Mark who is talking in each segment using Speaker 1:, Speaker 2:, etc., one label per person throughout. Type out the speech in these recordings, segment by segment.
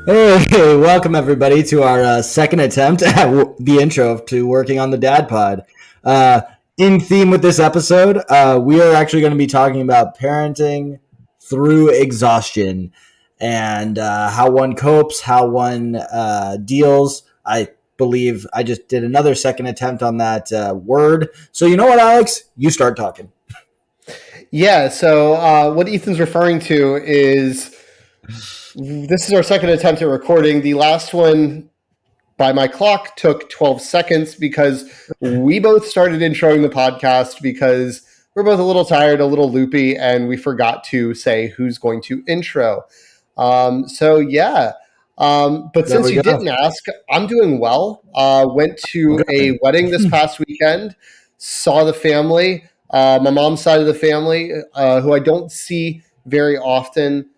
Speaker 1: Hey, welcome everybody to our second attempt at the intro to Working on the Dad Pod. Uh, in theme with this episode, we are actually going to be talking about parenting through exhaustion and how one copes, how one deals. I believe I just did another second attempt on that word. So you know what, Alex? You start talking.
Speaker 2: Yeah, so what Ethan's referring to is this is our second attempt at recording. The last one, by my clock, took 12 seconds because we both started introing the podcast because we're both a little tired, a little loopy, and we forgot to say who's going to intro. But
Speaker 1: There
Speaker 2: since
Speaker 1: we
Speaker 2: you
Speaker 1: go.
Speaker 2: didn't ask, I'm doing well. Went to a
Speaker 1: Good.
Speaker 2: wedding this past weekend, saw the family, my mom's side of the family, who I don't see very often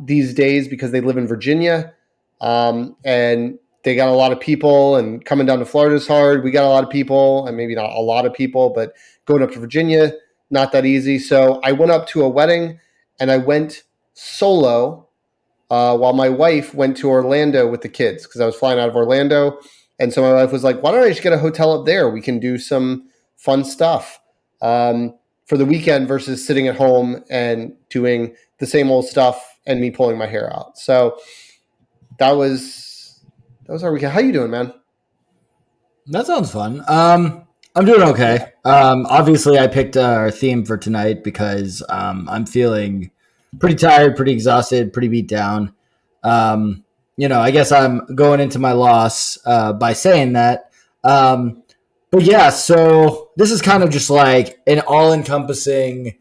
Speaker 2: these days because they live in Virginia. And they got a lot of people, and coming down to Florida is hard. We got a lot of people, and maybe not a lot of people, but going up to Virginia, not that easy. So I went up to a wedding, and I went solo while my wife went to Orlando with the kids because I was flying out of Orlando. And so my wife was like, why don't I just get a hotel up there? We can do some fun stuff for the weekend versus sitting at home and doing the same old stuff and me pulling my hair out. So that was our weekend. How you doing, man?
Speaker 1: That sounds fun. I'm doing okay. Obviously, I picked our theme for tonight because I'm feeling pretty tired, pretty exhausted, pretty beat down. I guess I'm going into my loss by saying that. But yeah, so this is kind of just like an all-encompassing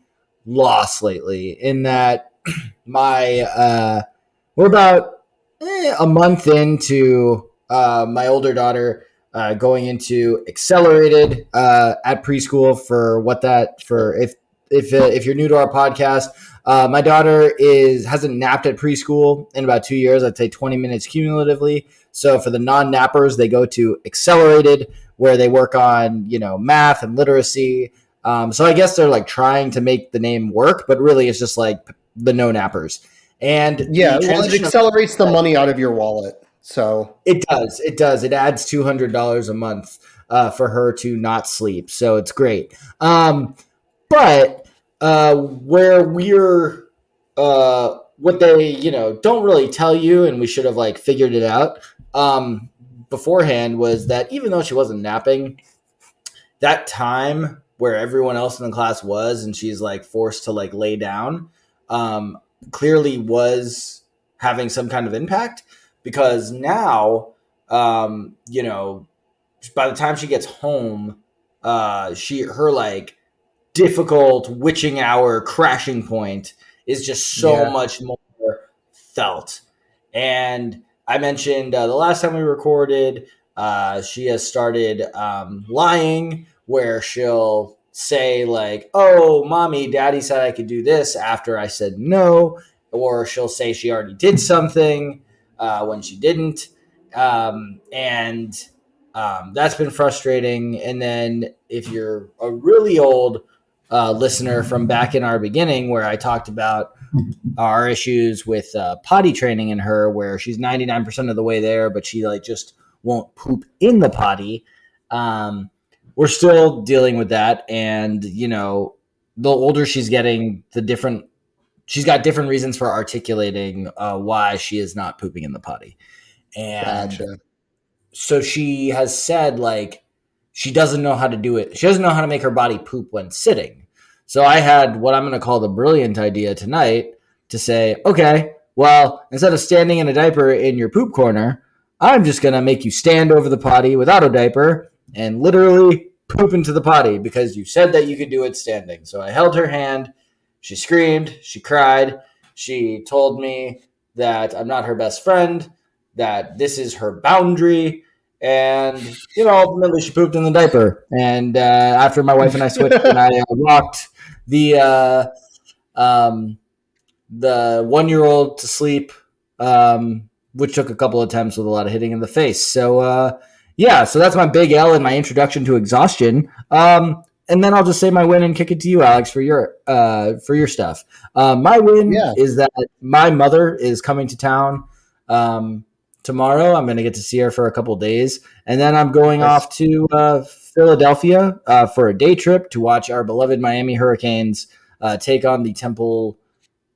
Speaker 1: loss lately. In that my we're about a month into my older daughter going into accelerated at preschool. If you're new to our podcast, my daughter hasn't napped at preschool in about 2 years. I'd say 20 minutes cumulatively. So for the non-nappers, they go to accelerated, where they work on math and literacy. So I guess they're like trying to make the name work, but really it's just like the no nappers. And
Speaker 2: Yeah,
Speaker 1: the
Speaker 2: well, it
Speaker 1: transition of
Speaker 2: accelerates the money out of your wallet. So
Speaker 1: it does. It does. It adds $200 a month for her to not sleep. So it's great. But where we're, what they, don't really tell you, and we should have like figured it out beforehand, was that even though she wasn't napping, that time where everyone else in the class was, and she's like forced to like lay down, um, clearly was having some kind of impact because now, by the time she gets home, her like difficult witching hour crashing point is just so
Speaker 2: yeah,
Speaker 1: much more felt. And I mentioned the last time we recorded, she has started lying, where she'll say like, "Oh, mommy, daddy said I could do this," after I said no, or she'll say she already did something when she didn't, and that's been frustrating. And then if you're a really old listener from back in our beginning, where I talked about our issues with potty training in her, where she's 99% of the way there, but she like just won't poop in the potty. We're still dealing with that. And, the older she's getting, she's got different reasons for articulating why she is not pooping in the potty. And
Speaker 2: gotcha.
Speaker 1: so she has said like she doesn't know how to do it. She doesn't know how to make her body poop when sitting. So I had what I'm going to call the brilliant idea tonight to say, okay, well, instead of standing in a diaper in your poop corner, I'm just going to make you stand over the potty without a diaper and literally poop into the potty because you said that you could do it standing. So I held her hand. She screamed. She cried. She told me that I'm not her best friend, that this is her boundary. And, ultimately she pooped in the diaper. And after my wife and I switched and I rocked the the 1-year-old to sleep, which took a couple of attempts with a lot of hitting in the face. So, so that's my big L in my introduction to exhaustion. And then I'll just say my win and kick it to you, Alex, for your stuff. My win
Speaker 2: Yeah.
Speaker 1: is that my mother is coming to town Um, Tomorrow, I'm going to get to see her for a couple days, and then I'm going
Speaker 2: Nice.
Speaker 1: off to Philadelphia for a day trip to watch our beloved Miami Hurricanes take on the Temple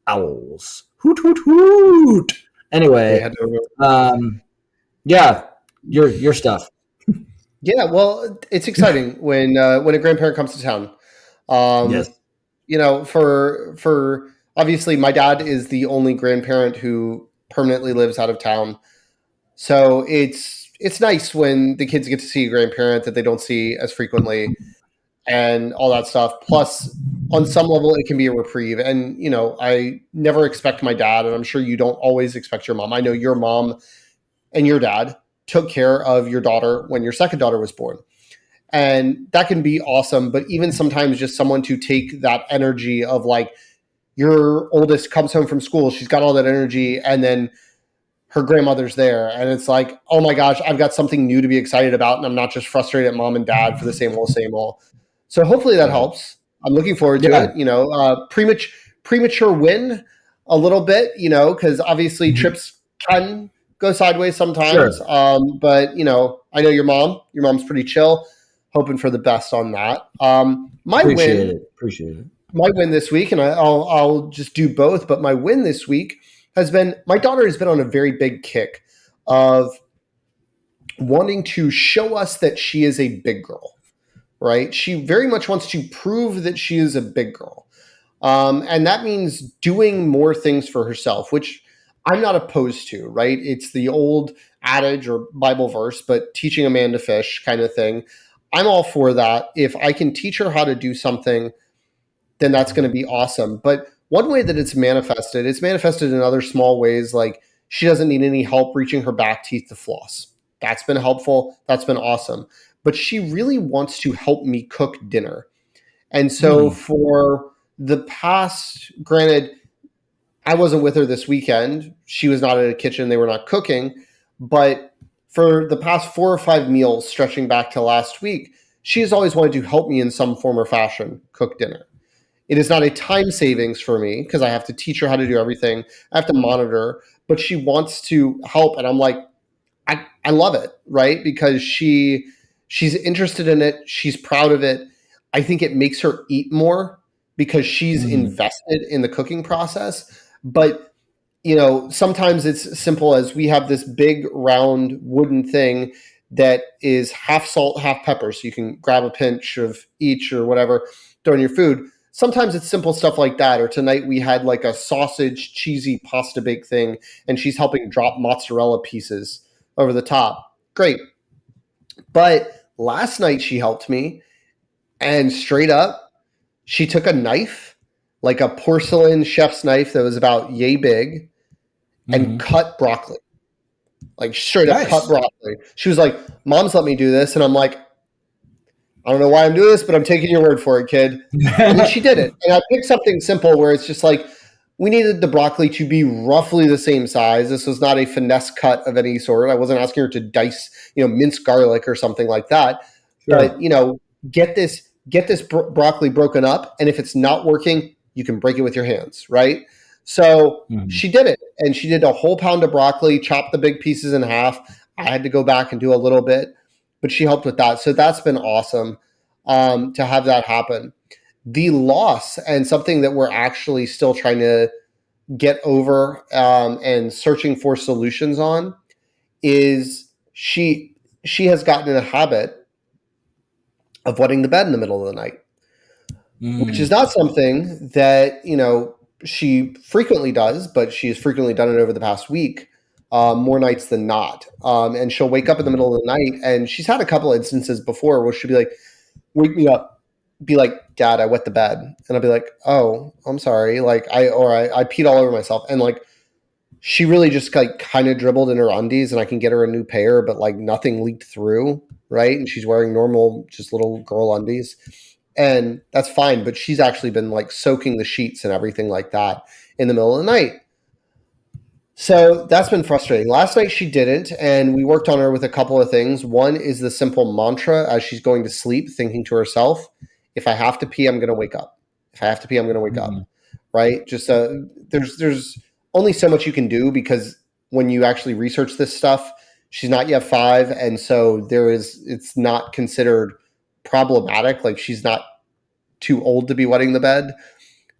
Speaker 1: Owls. Hoot hoot hoot!
Speaker 2: They
Speaker 1: Anyway,
Speaker 2: had to.
Speaker 1: um, yeah, your stuff.
Speaker 2: Yeah, well, it's exciting when a grandparent comes to town. Um,
Speaker 1: Yes,
Speaker 2: for obviously my dad is the only grandparent who permanently lives out of town. So it's nice when the kids get to see a grandparent that they don't see as frequently and all that stuff. Plus, on some level, it can be a reprieve. And I never expect my dad, and I'm sure you don't always expect your mom. I know your mom and your dad took care of your daughter when your second daughter was born. And that can be awesome. But even sometimes just someone to take that energy of like your oldest comes home from school, she's got all that energy, and then her grandmother's there. And it's like, oh my gosh, I've got something new to be excited about. And I'm not just frustrated at mom and dad for the same old, same old. So hopefully that
Speaker 1: right.
Speaker 2: helps. I'm looking forward to
Speaker 1: Yeah,
Speaker 2: it. Premature win a little bit, because obviously trips can go sideways sometimes.
Speaker 1: sure.
Speaker 2: But I know your mom. Your mom's pretty chill. Hoping for the best on that. My
Speaker 1: Appreciate
Speaker 2: win,
Speaker 1: it. Appreciate it.
Speaker 2: my win this week, and I'll just do both. But my win this week has been my daughter has been on a very big kick of wanting to show us that she is a big girl, right? She very much wants to prove that she is a big girl. And that means doing more things for herself, which I'm not opposed to, right? It's the old adage or Bible verse, but teaching a man to fish kind of thing. I'm all for that. If I can teach her how to do something, then that's going to be awesome. But one way that it's manifested in other small ways, like she doesn't need any help reaching her back teeth to floss. That's been helpful. That's been awesome. But she really wants to help me cook dinner. And so
Speaker 1: Hmm.
Speaker 2: for the past, granted, I wasn't with her this weekend. She was not in a kitchen. They were not cooking. But for the past 4 or 5 meals, stretching back to last week, she has always wanted to help me in some form or fashion cook dinner. It is not a time savings for me because I have to teach her how to do everything. I have to monitor her, but she wants to help. And I'm like, I love it, right? Because she's interested in it. She's proud of it. I think it makes her eat more because she's
Speaker 1: Hmm.
Speaker 2: invested in the cooking process. But sometimes it's simple as we have this big round wooden thing that is half salt, half pepper. So you can grab a pinch of each or whatever, throw in your food. Sometimes it's simple stuff like that. Or tonight we had like a sausage, cheesy pasta bake thing, and she's helping drop mozzarella pieces over the top. Great. But last night she helped me, and straight up, she took a knife, like a porcelain chef's knife that was about yay big, and
Speaker 1: Hmm.
Speaker 2: cut broccoli. Like straight up cut
Speaker 1: Nice.
Speaker 2: broccoli. She was like, "Mom's let me do this," and I'm like, "I don't know why I'm doing this, but I'm taking your word for it, kid." And then she did it, and I picked something simple where it's just like we needed the broccoli to be roughly the same size. This was not a finesse cut of any sort. I wasn't asking her to dice, mince garlic or something like that. But
Speaker 1: Sure.
Speaker 2: get this broccoli broken up, and if it's not working, you can break it with your hands, right? So
Speaker 1: Hmm.
Speaker 2: she did it, and she did a whole pound of broccoli, chopped the big pieces in half. I had to go back and do a little bit, but she helped with that. So that's been awesome to have that happen. The loss and something that we're actually still trying to get over and searching for solutions on is she has gotten in a habit of wetting the bed in the middle of the night, which is
Speaker 1: Mm.
Speaker 2: not something that she frequently does, but she has frequently done it over the past week, more nights than not. And she'll wake up in the middle of the night, and she's had a couple instances before where she'll be like, "Wake me up." Be like, "Dad, I wet the bed," and I'll be like, "Oh, I'm sorry." Like I peed all over myself, and like she really just like kind of dribbled in her undies, and I can get her a new pair, but like nothing leaked through, right? And she's wearing normal, just little girl undies, and that's fine. But she's actually been like soaking the sheets and everything like that in the middle of the night. So that's been frustrating. Last night she didn't, and we worked on her with a couple of things. One is the simple mantra as she's going to sleep, thinking to herself, "If I have to pee, I'm going to wake up. If I have to pee, I'm going to wake up."
Speaker 1: Mhm.
Speaker 2: Right? Just there's only so much you can do because when you actually research this stuff, she's not yet 5, and so it's not considered problematic. Like she's not too old to be wetting the bed.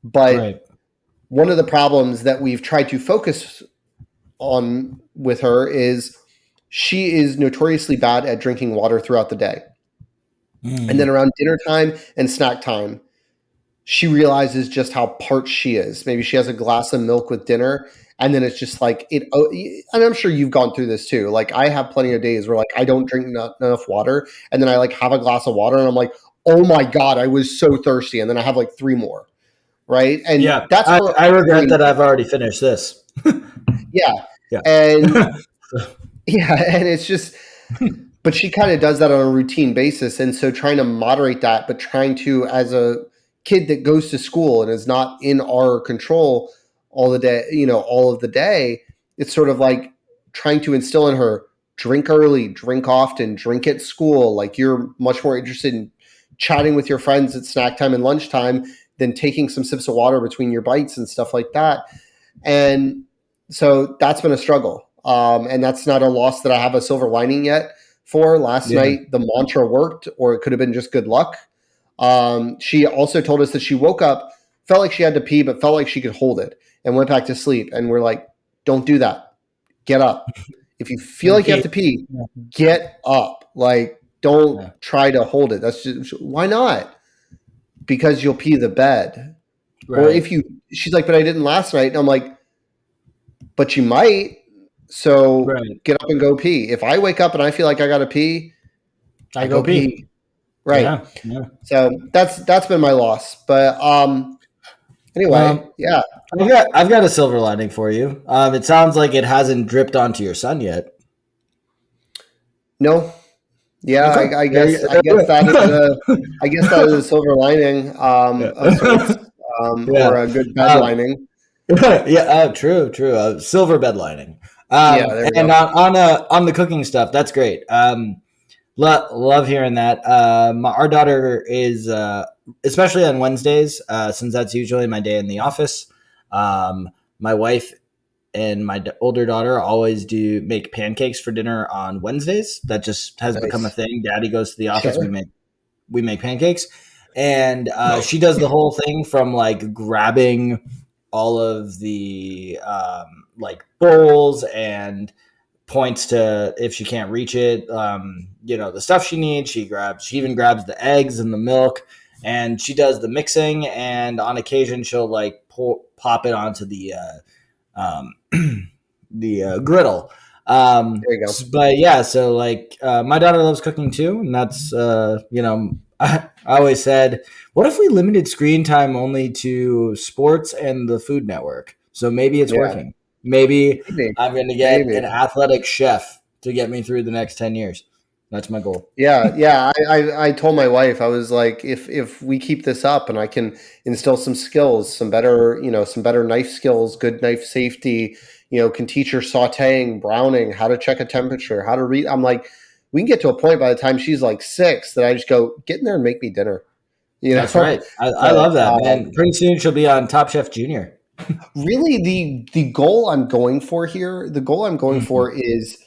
Speaker 2: But
Speaker 1: Right.
Speaker 2: one of the problems that we've tried to focus on with her is she is notoriously bad at drinking water throughout the day. And then
Speaker 1: Mm.
Speaker 2: around dinner time and snack time, she realizes just how parched she is. Maybe she has a glass of milk with dinner, and then it's just like it. And I'm sure you've gone through this too. Like I have plenty of days where like I don't drink enough water, and then I like have a glass of water, and I'm like, oh my god, I was so thirsty, and then I have like 3 more, right? And
Speaker 1: Yeah.
Speaker 2: that's her
Speaker 1: I regret
Speaker 2: arguing.
Speaker 1: that I've already finished this.
Speaker 2: Yeah,
Speaker 1: Yeah.
Speaker 2: and yeah, and it's just, but she kind of does that on a routine basis, and so trying to moderate that, but trying to, as a kid that goes to school and is not in our control all the day, all of the day, it's sort of like trying to instill in her, drink early, drink often, drink at school. Like you're much more interested in chatting with your friends at snack time and lunchtime than taking some sips of water between your bites and stuff like that. And so that's been a struggle. And that's not a loss that I have a silver lining yet for. Last
Speaker 1: Yeah.
Speaker 2: night, the mantra worked, or it could have been just good luck. She also told us that she woke up, felt like she had to pee, but felt like she could hold it and went back to sleep. And we're like, don't do that. Get up. If you feel
Speaker 1: And
Speaker 2: like you have
Speaker 1: Pete.
Speaker 2: to pee,
Speaker 1: Yeah.
Speaker 2: get up. Like, don't
Speaker 1: Yeah.
Speaker 2: try to hold it. That's just, why not? Because you'll pee the bed. Or
Speaker 1: Right.
Speaker 2: if you, she's like, but I didn't last night. And I'm like, but you might. So
Speaker 1: Right.
Speaker 2: get up and go pee. If I wake up and I feel like I got to pee,
Speaker 1: I
Speaker 2: I
Speaker 1: go
Speaker 2: go
Speaker 1: pee.
Speaker 2: pee. Right.
Speaker 1: Yeah. Yeah.
Speaker 2: So that's been my loss. But anyway,
Speaker 1: Well,
Speaker 2: yeah.
Speaker 1: I've got a silver lining for you. It sounds like it hasn't dripped onto your son yet.
Speaker 2: No. Yeah,
Speaker 1: Okay.
Speaker 2: I
Speaker 1: There
Speaker 2: guess
Speaker 1: you,
Speaker 2: I
Speaker 1: there
Speaker 2: guess that is
Speaker 1: you
Speaker 2: a I guess that is a silver lining of sorts,
Speaker 1: go.
Speaker 2: or
Speaker 1: Yeah.
Speaker 2: a good bed
Speaker 1: Um,
Speaker 2: lining.
Speaker 1: yeah. True. True. Silver bed lining.
Speaker 2: Yeah, there we
Speaker 1: And
Speaker 2: go.
Speaker 1: on the cooking stuff, that's great. Love hearing that. Our daughter is, especially on Wednesdays, since that's usually my day in the office. My wife and my older daughter always do make pancakes for dinner on Wednesdays. That just has become a
Speaker 2: Nice.
Speaker 1: thing. Daddy goes to the office.
Speaker 2: Sure.
Speaker 1: We make pancakes, and she does the whole thing from like grabbing all of the like bowls and points to if she can't reach it, the stuff she needs. She even grabs the eggs and the milk, and she does the mixing. And on occasion, she'll like pop it onto the um, the griddle.
Speaker 2: There you go.
Speaker 1: But yeah, so like my daughter loves cooking too, and that's I always said, what if we limited screen time only to sports and the Food Network? So maybe it's
Speaker 2: Yeah.
Speaker 1: working. Maybe
Speaker 2: Maybe.
Speaker 1: I'm going to get
Speaker 2: Maybe.
Speaker 1: an athletic chef to get me through the next 10 years. That's my goal.
Speaker 2: Yeah, yeah. I told my wife, I was like, if we keep this up and I can instill some skills, some better knife skills, good knife safety, can teach her sauteing, browning, how to check a temperature, how to read. I'm like, we can get to a point by the time she's like 6 that I just go, get in there and make me dinner. You
Speaker 1: That's
Speaker 2: know,
Speaker 1: right. I
Speaker 2: but
Speaker 1: love that, man. Pretty soon she'll be on Top Chef Junior.
Speaker 2: really the goal I'm going for here, the goal I'm going
Speaker 1: Mhm.
Speaker 2: for is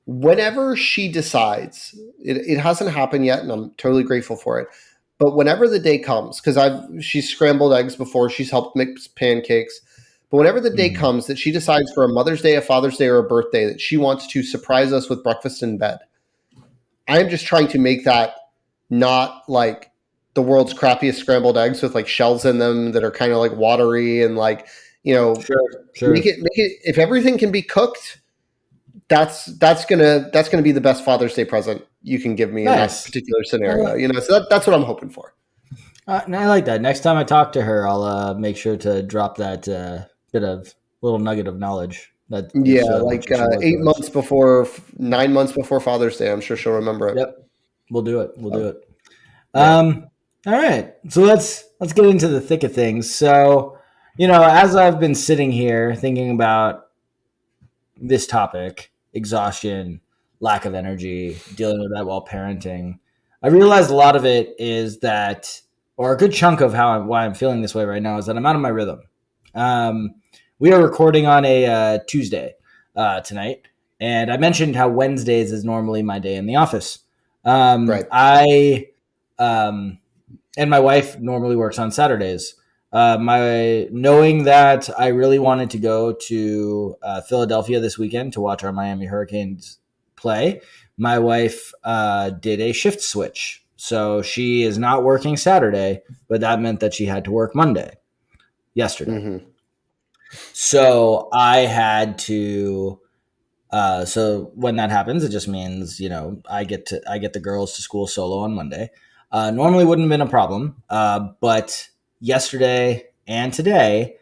Speaker 2: whenever she decides, it hasn't happened yet, and I'm totally grateful for it. But whenever the day comes, because she's scrambled eggs before, she's helped mix pancakes. But whenever the day
Speaker 1: Mhm.
Speaker 2: comes that she decides for a Mother's Day, a Father's Day, or a birthday that she wants to surprise us with breakfast in bed, I'm just trying to make that not like the world's crappiest scrambled eggs with like shells in them that are kind of like watery and like,
Speaker 1: Sure,
Speaker 2: make
Speaker 1: sure.
Speaker 2: it if everything can be cooked, that's gonna be the best Father's Day present you can give me in that
Speaker 1: Nice.
Speaker 2: particular scenario. So that's what I'm hoping for.
Speaker 1: And I like that. Next time I talk to her, I'll make sure to drop that bit of little nugget of knowledge that
Speaker 2: Yeah,
Speaker 1: it's I'm
Speaker 2: like
Speaker 1: sure she'll work towards.
Speaker 2: 9 months before Father's Day. I'm sure she'll remember it.
Speaker 1: Yep, we'll do it. We'll do
Speaker 2: So,
Speaker 1: it.
Speaker 2: yeah,
Speaker 1: All right, so let's get into the thick of things. So, as I've been sitting here thinking about this topic, exhaustion, lack of energy, dealing with that while parenting, I realized a lot of it is that, or a good chunk of why I'm feeling this way right now is that I'm out of my rhythm. Um, we are recording on a Tuesday. tonight, and I mentioned how Wednesdays is normally my day in the office.
Speaker 2: Right.
Speaker 1: I and my wife normally works on Saturdays. My knowing that I really wanted to go to Philadelphia this weekend to watch our Miami Hurricanes play, my wife did a shift switch. So she is not working Saturday, but that meant that she had to work Monday yesterday.
Speaker 2: Mm-hmm.
Speaker 1: So I had to so when that happens, it just means I get the girls to school solo on Monday. Normally wouldn't have been a problem, but yesterday and today,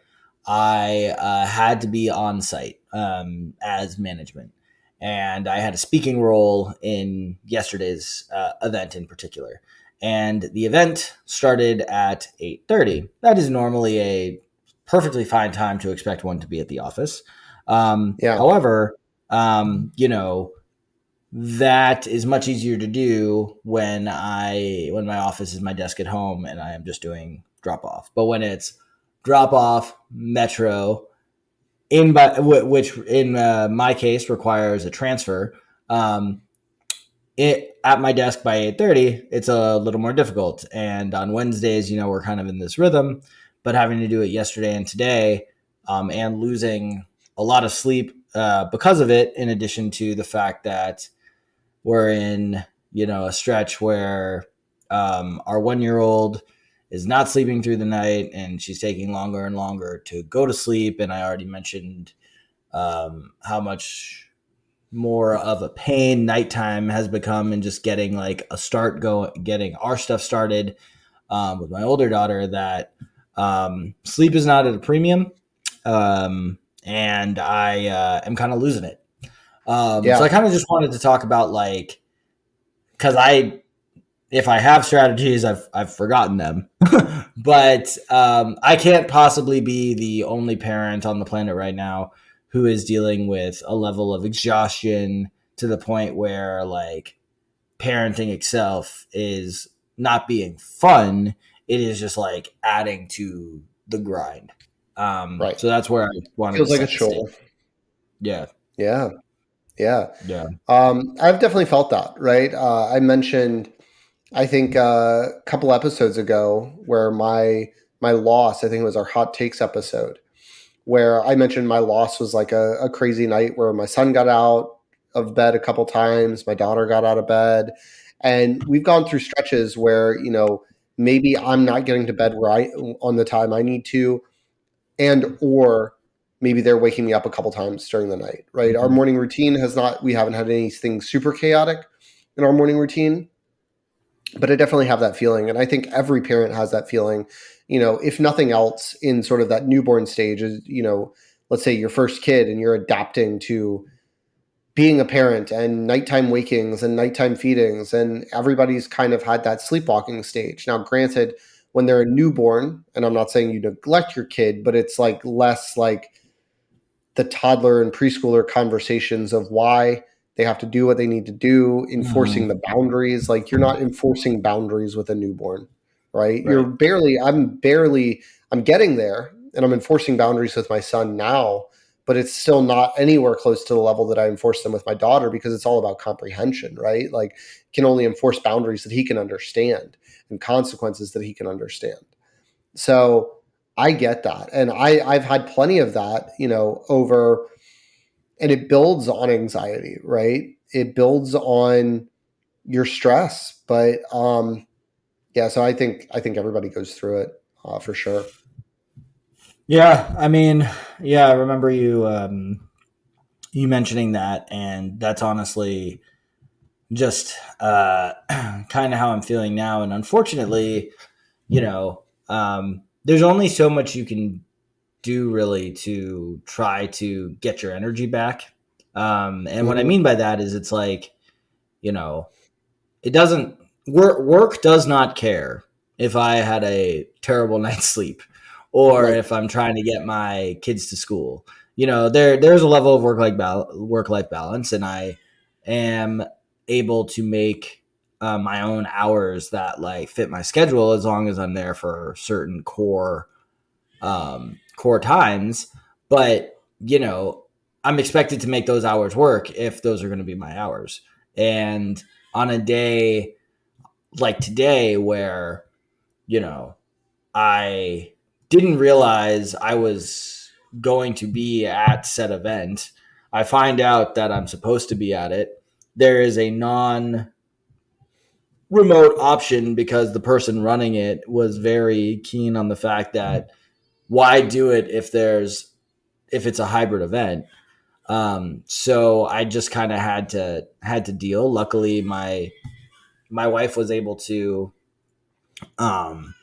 Speaker 1: I had to be on site as management, and I had a speaking role in yesterday's event in particular. And the event started at 8:30. That is normally a perfectly fine time to expect one to be at the office.
Speaker 2: Yeah.
Speaker 1: However, you know, that is much easier to do when my office is my desk at home and I am just doing drop off. But when it's drop off, metro, which in my case requires a transfer, um, it at my desk by 8:30, it's a little more difficult. And on Wednesdays, we're kind of in this rhythm, but having to do it yesterday and today, and losing a lot of sleep because of it, in addition to the fact that we're in, a stretch where our 1 year old is not sleeping through the night and she's taking longer and longer to go to sleep. And I already mentioned how much more of a pain nighttime has become in just getting like a start going, getting our stuff started with my older daughter, that sleep is not at a premium. And I am kind of losing it. So I
Speaker 2: Yeah.
Speaker 1: kind of just wanted to talk about like, because if I have strategies, I've forgotten them, but I can't possibly be the only parent on the planet right now who is dealing with a level of exhaustion to the point where like parenting itself is not being fun. It is just like adding to the grind.
Speaker 2: Right.
Speaker 1: So that's where I wanted to
Speaker 2: Feels like a
Speaker 1: set the
Speaker 2: chore.
Speaker 1: stage. Yeah,
Speaker 2: Yeah. Yeah.
Speaker 1: yeah,
Speaker 2: I've definitely felt that, right? I mentioned, I think a couple episodes ago, where my loss, I think it was our hot takes episode, where I mentioned my loss was like a crazy night where my son got out of bed a couple times, my daughter got out of bed, and we've gone through stretches where maybe I'm not getting to bed right on the time I need to, and or maybe they're waking me up a couple times during the night, right? Our
Speaker 1: mhm,
Speaker 2: morning routine has not we haven't had anything super chaotic in our morning routine, but I definitely have that feeling, and I think every parent has that feeling, if nothing else in sort of that newborn stage is, let's say your first kid and you're adapting to being a parent and nighttime wakings and nighttime feedings, and everybody's kind of had that sleepwalking stage. Now granted, when they're a newborn, and I'm not saying you neglect your kid, but it's like less like the toddler and preschooler conversations of why they have to do what they need to do, enforcing the
Speaker 1: mhm,
Speaker 2: boundaries. Like you're not enforcing boundaries with a newborn, right?
Speaker 1: right.
Speaker 2: I'm getting there and I'm enforcing boundaries with my son now, but it's still not anywhere close to the level that I enforce them with my daughter, because it's all about comprehension, right? Like can only enforce boundaries that he can understand and consequences that he can understand. So I get that. And I've had plenty of that, over, and it builds on anxiety, right? It builds on your stress. But yeah, so I think everybody goes through it, for sure.
Speaker 1: Yeah, I mean, yeah, I remember you mentioning that, and that's honestly just kind of how I'm feeling now. And unfortunately, there's only so much you can do really to try to get your energy back. And what I
Speaker 2: Hmm.
Speaker 1: mean by that is it's like, you know, it doesn't work does not care if I had a terrible night's sleep or
Speaker 2: Right.
Speaker 1: if I'm trying to get my kids to school. There's a level of work life balance, and I am able to make my own hours that like fit my schedule as long as I'm there for certain core times. But I'm expected to make those hours work if those are going to be my hours. And on a day like today where, you know, I didn't realize I was going to be at said event, I find out that I'm supposed to be at it. There is a non remote option because the person running it was very keen on the fact that why do it if it's a hybrid event. So I just kind of had to deal. Luckily, my wife was able to um,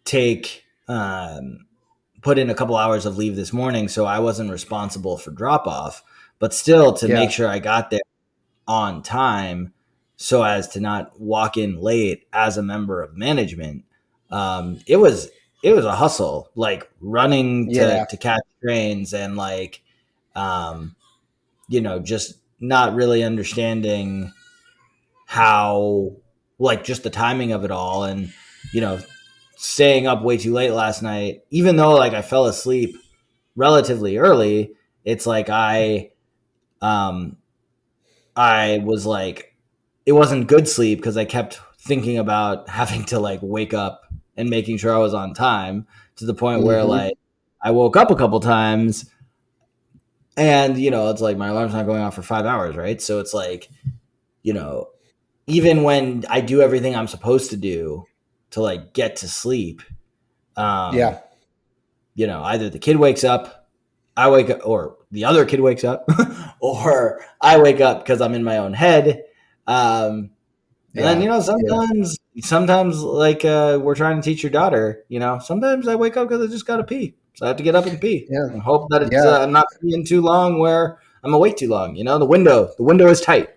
Speaker 1: take put in a couple hours of leave this morning, so I wasn't responsible for drop off. But still, to
Speaker 2: Yeah.
Speaker 1: make sure I got there on time, so as to not walk in late as a member of management, it was a hustle, like running
Speaker 2: Yeah.
Speaker 1: to catch trains and like um, just not really understanding how, like, just the timing of it all. And, you know, staying up way too late last night, even though like I fell asleep relatively early, it's like um, I was like, it wasn't good sleep because I kept thinking about having to like wake up and making sure I was on time, to the point where
Speaker 2: Hmm.
Speaker 1: like I woke up a couple times and, it's like my alarm's not going off for 5 hours, right? So it's like, you know, even when I do everything I'm supposed to do to like get to sleep, um,
Speaker 2: Yeah.
Speaker 1: either the kid wakes up, I wake up, or the other kid wakes up, or I wake up because I'm in my own head. Um, and then,
Speaker 2: Yeah. Yeah.
Speaker 1: sometimes like we're trying to teach your daughter, sometimes I wake up because I just got to pee. So I have to get up and pee
Speaker 2: Yeah.
Speaker 1: and hope that
Speaker 2: Yeah.
Speaker 1: I'm not peeing too long where I'm awake too long. The window is tight.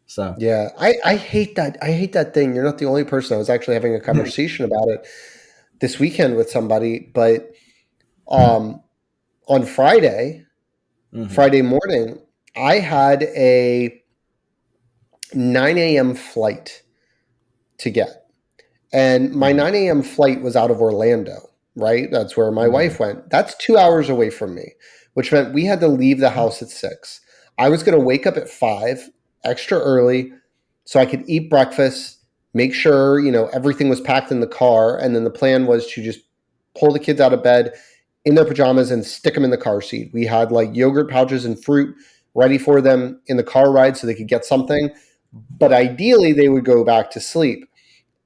Speaker 1: So,
Speaker 2: Yeah. I hate that. I hate that thing. You're not the only person. I was actually having a conversation about it this weekend with somebody, but um, on
Speaker 1: mhm,
Speaker 2: Friday morning, I had a 9 a.m. flight to get. And my
Speaker 1: mhm,
Speaker 2: 9 a.m. flight was out of Orlando, right? That's where my
Speaker 1: mhm,
Speaker 2: wife went. That's 2 hours away from me, which meant we had to leave the house at 6. I was going to wake up at 5, extra early, so I could eat breakfast, make sure, everything was packed in the car. And then the plan was to just pull the kids out of bed in their pajamas and stick them in the car seat. We had like yogurt pouches and fruit ready for them in the car ride so they could get something. But ideally, they would go back to sleep.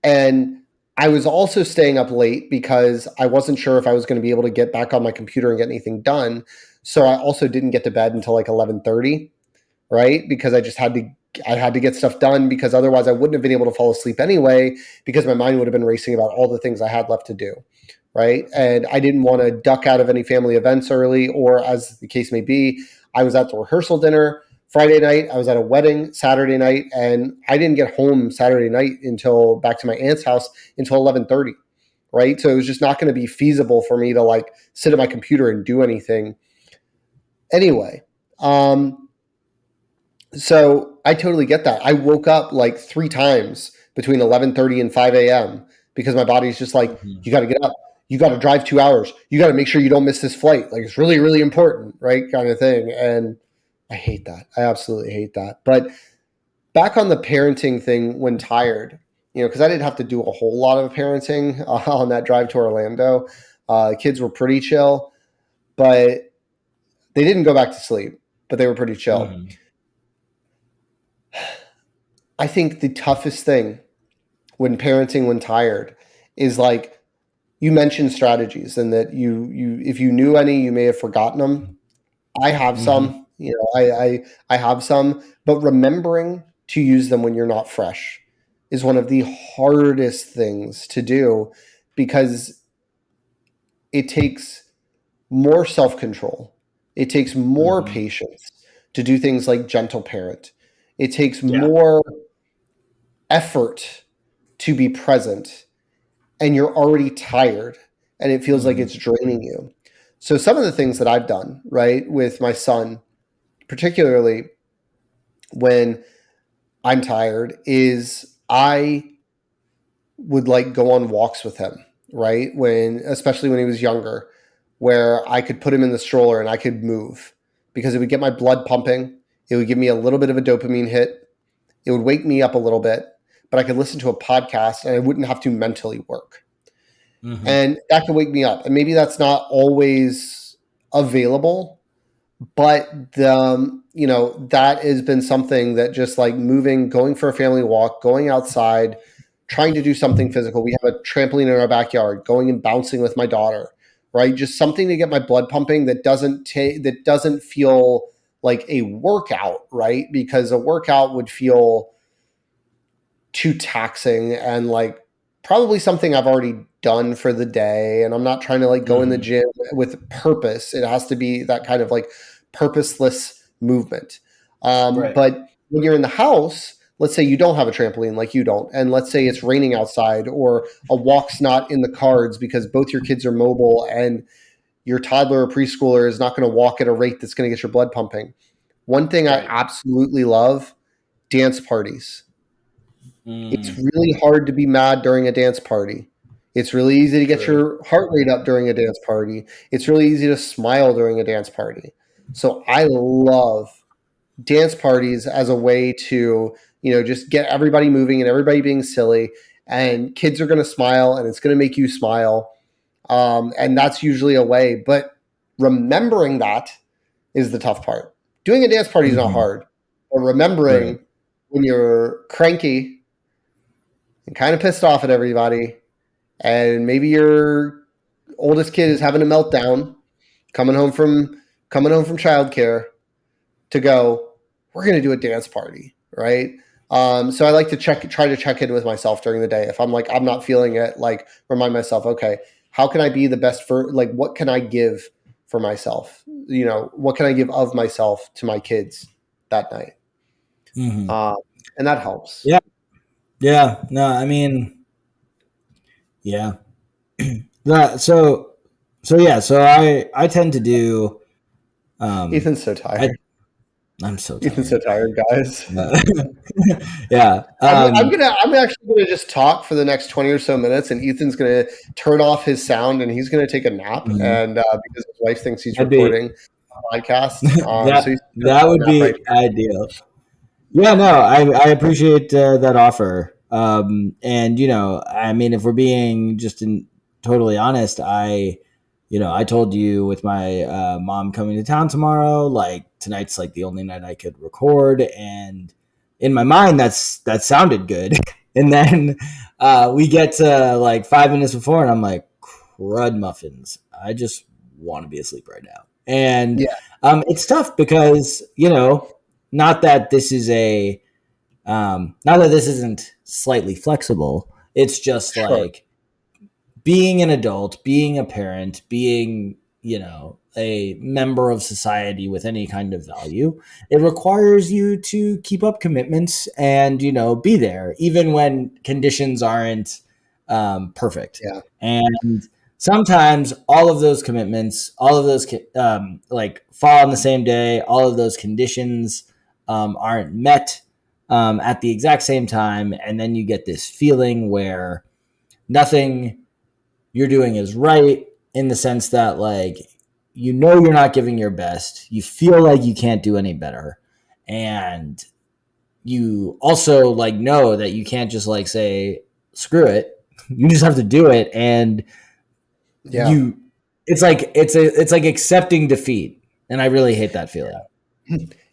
Speaker 2: And I was also staying up late because I wasn't sure if I was going to be able to get back on my computer and get anything done. So I also didn't get to bed until like 11:30, right? Because I had to get stuff done because otherwise I wouldn't have been able to fall asleep anyway because my mind would have been racing about all the things I had left to do, right? And I didn't want to duck out of any family events early, or as the case may be, I was at the rehearsal dinner Friday night, I was at a wedding Saturday night, and I didn't get home Saturday night until back to my aunt's house until 11:30, right? So it was just not going to be feasible for me to like sit at my computer and do anything anyway. Um, so I totally get that. I woke up like 3 times between 11:30 and 5 a.m. because my body's just like,
Speaker 1: mhm.
Speaker 2: you got to get up, you got to drive 2 hours, you got to make sure you don't miss this flight. Like it's really, really important, right? Kind of thing. And I hate that. I absolutely hate that. But back on the parenting thing when tired, because I didn't have to do a whole lot of parenting on that drive to Orlando. Kids were pretty chill, but they didn't go back to sleep, but they were pretty chill.
Speaker 1: Mhm.
Speaker 2: I think the toughest thing when parenting when tired is like you mentioned strategies and that you if you knew any you may have forgotten them. I have
Speaker 1: Mhm.
Speaker 2: some, I have some, but remembering to use them when you're not fresh is one of the hardest things to do because it takes more self-control. It takes more
Speaker 1: Mhm.
Speaker 2: patience to do things like gentle parent. It takes
Speaker 1: Yeah.
Speaker 2: more effort to be present and you're already tired and it feels like
Speaker 1: Mhm.
Speaker 2: it's draining you. So some of the things that I've done, right, with my son, particularly when I'm tired, is I would like go on walks with him, right? When especially when he was younger, where I could put him in the stroller and I could move because it would get my blood pumping. It would give me a little bit of a dopamine hit. It would wake me up a little bit, but I could listen to a podcast and I wouldn't have to mentally work.
Speaker 1: Mm-hmm.
Speaker 2: And that could wake me up. And maybe that's not always available, but that has been something that just like moving, going for a family walk, going outside, trying to do something physical. We have a trampoline in our backyard, going and bouncing with my daughter, right? Just something to get my blood pumping that doesn't feel like a workout, right? Because a workout would feel too taxing and like probably something I've already done for the day. And I'm not trying to like go in the
Speaker 1: Mm-hmm.
Speaker 2: gym with purpose. It has to be that kind of like purposeless movement.
Speaker 1: Right.
Speaker 2: But when you're in the house, let's say you don't have a trampoline like you don't, and let's say it's raining outside or a walk's not in the cards because both your kids are mobile and your toddler or preschooler is not going to walk at a rate that's going to get your blood pumping. One thing I
Speaker 1: Right.
Speaker 2: absolutely love, dance parties. It's
Speaker 1: Mm.
Speaker 2: really hard to be mad during a dance party. It's really easy to get
Speaker 1: True.
Speaker 2: your heart rate up during a dance party. It's really easy to smile during a dance party. So I love dance parties as a way to, just get everybody moving and everybody being silly. And kids are going to smile and it's going to make you smile. And that's usually a way. But remembering that is the tough part. Doing a dance party is not
Speaker 1: Mm-hmm.
Speaker 2: hard. But
Speaker 1: Right.
Speaker 2: remembering when you're cranky and kind of pissed off at everybody, and maybe your oldest kid is having a meltdown, coming home from childcare, to go, we're going to do a dance party, right? So I like to try to check in with myself during the day. If I'm like I'm not feeling it, like remind myself, okay, how can I be the best for like what can I give for myself? What can I give of myself to my kids that night?
Speaker 1: Mm-hmm.
Speaker 2: Um, and that helps.
Speaker 1: Yeah. Yeah. No, I mean, yeah. That, so I tend to do um
Speaker 2: Ethan's so
Speaker 1: I
Speaker 2: tired.
Speaker 1: I'm so
Speaker 2: Ethan's so
Speaker 1: tired.
Speaker 2: tired, guys.
Speaker 1: Yeah.
Speaker 2: I'm actually gonna just talk for the next 20 or so minutes, and Ethan's gonna turn off his sound and he's gonna take a nap.
Speaker 1: Mhm.
Speaker 2: And because his wife thinks he's
Speaker 1: That'd be
Speaker 2: recording a podcast, so
Speaker 1: that
Speaker 2: he's gonna
Speaker 1: that
Speaker 2: take
Speaker 1: would
Speaker 2: a nap right
Speaker 1: be ideal. Yeah, no, I appreciate that offer. And I mean, if we're being totally honest, I told you with my mom coming to town tomorrow, like tonight's like the only night I could record, and in my mind, that sounded good. And then we get to like 5 minutes before, and I'm like, crud muffins. I just want to be asleep right now. And
Speaker 2: here.
Speaker 1: it's tough because not that this is not that this isn't slightly flexible. It's just
Speaker 2: Sure.
Speaker 1: like being an adult, being a parent, being, a member of society with any kind of value. It requires you to keep up commitments and, be there, even when conditions aren't perfect.
Speaker 2: Yeah.
Speaker 1: And sometimes all of those commitments, all of those like fall on the same day, all of those conditions aren't met at the exact same time. And then you get this feeling where nothing you're doing is right in the sense that like you're not giving your best, you feel like you can't do any better, and you also like know that you can't just like say screw it, you just have to do it. And
Speaker 2: Yeah.
Speaker 1: you it's like accepting defeat, and I really hate that feeling.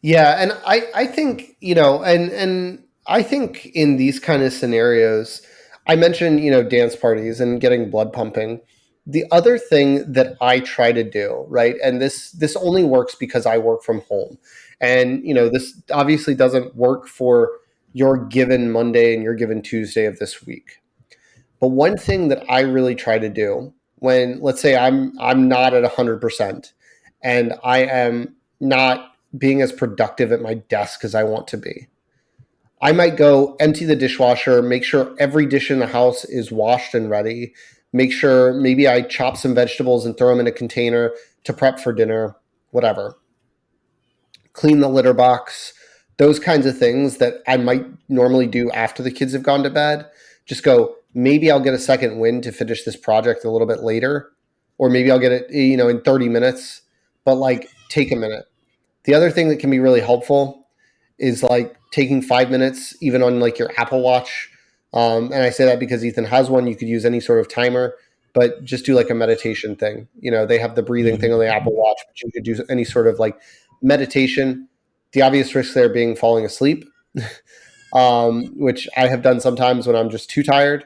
Speaker 2: Yeah. And I think, and I think in these kind of scenarios, I mentioned, dance parties and getting blood pumping. The other thing that I try to do, right, and this only works because I work from home, and this obviously doesn't work for your given Monday and your given Tuesday of this week. But one thing that I really try to do when, let's say, I'm not at 100% and I am not being as productive at my desk as I want to be, I might go empty the dishwasher, make sure every dish in the house is washed and ready, make sure maybe I chop some vegetables and throw them in a container to prep for dinner, whatever. Clean the litter box, those kinds of things that I might normally do after the kids have gone to bed. Just go, maybe I'll get a second wind to finish this project a little bit later, or maybe I'll get it, in 30 minutes, but like take a minute. The other thing that can be really helpful is like taking 5 minutes, even on like your Apple Watch. And I say that because Ethan has one. You could use any sort of timer, but just do like a meditation thing. You know, they have the breathing thing on the Apple Watch, but you could do any sort of like meditation. The obvious risk there being falling asleep, which I have done sometimes when I'm just too tired.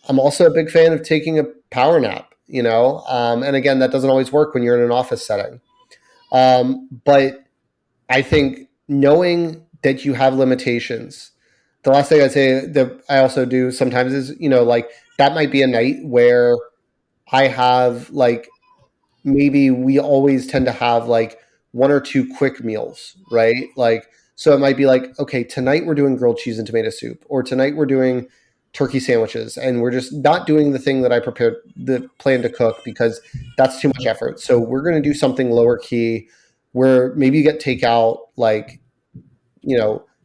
Speaker 2: I'm also a big fan of taking a power nap, and again, that doesn't always work when you're in an office setting. But I think knowing that you have limitations. The last thing I'd say that I also do sometimes is, like that might be a night where I have like maybe we always tend to have like one or two quick meals, right? Like, so it might be like, okay, tonight we're doing grilled cheese and tomato soup, or tonight we're doing turkey sandwiches, and we're just not doing the thing that I prepared the plan to cook because that's too much effort. So we're going to do something lower key where maybe you get takeout, like,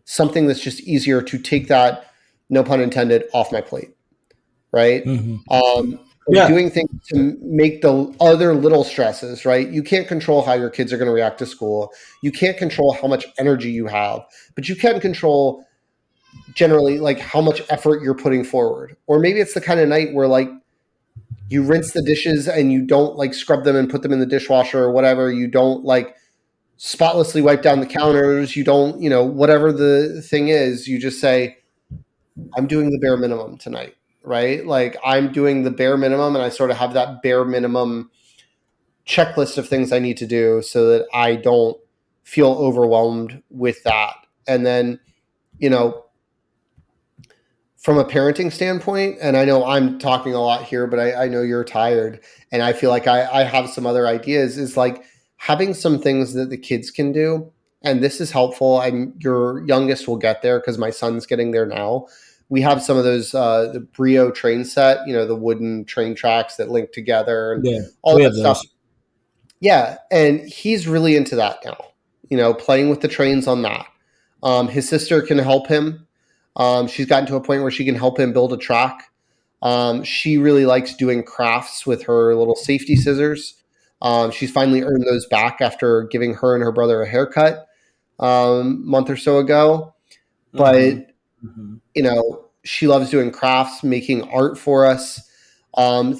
Speaker 2: something that's just easier to take that, no pun intended, off my plate, right?
Speaker 1: Mm-hmm. Yeah.
Speaker 2: Doing things to make the other little stresses, right? You can't control how your kids are going to react to school. You can't control how much energy you have, but you can control generally like how much effort you're putting forward. Or maybe it's the kind of night where like you rinse the dishes and you don't like scrub them and put them in the dishwasher or whatever. You don't like spotlessly wipe down the counters. You don't, whatever the thing is, you just say, I'm doing the bare minimum tonight, right? Like I'm doing the bare minimum and I sort of have that bare minimum checklist of things I need to do so that I don't feel overwhelmed with that. And then, you know, from a parenting standpoint, and I know I'm talking a lot here, but I know you're tired and I feel like I have some other ideas, is like having some things that the kids can do. And this is helpful. And your youngest will get there because my son's getting there now. We have some of those, the Brio train set, the wooden train tracks that link together and
Speaker 1: Yeah.
Speaker 2: all
Speaker 1: We
Speaker 2: that
Speaker 1: have
Speaker 2: stuff.
Speaker 1: those.
Speaker 2: Yeah. And he's really into that now, playing with the trains on that. His sister can help him. She's gotten to a point where she can help him build a track. She really likes doing crafts with her little safety scissors. She's finally earned those back after giving her and her brother a haircut month or so ago.
Speaker 1: Mm-hmm.
Speaker 2: But,
Speaker 1: Mm-hmm.
Speaker 2: she loves doing crafts, making art for us,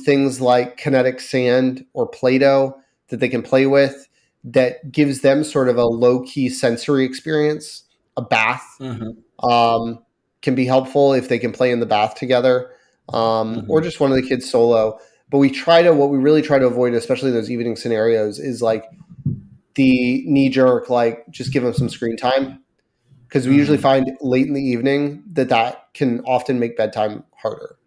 Speaker 2: things like kinetic sand or Play-Doh that they can play with that gives them sort of a low-key sensory experience. A bath
Speaker 1: Mm-hmm.
Speaker 2: um, can be helpful if they can play in the bath together, or
Speaker 1: Mm-hmm.
Speaker 2: just one of the kids solo. But what we really try to avoid, especially in those evening scenarios, is like the knee jerk, like just give them some screen time. Because we usually
Speaker 1: Mm-hmm.
Speaker 2: find late in the evening that can often make bedtime harder,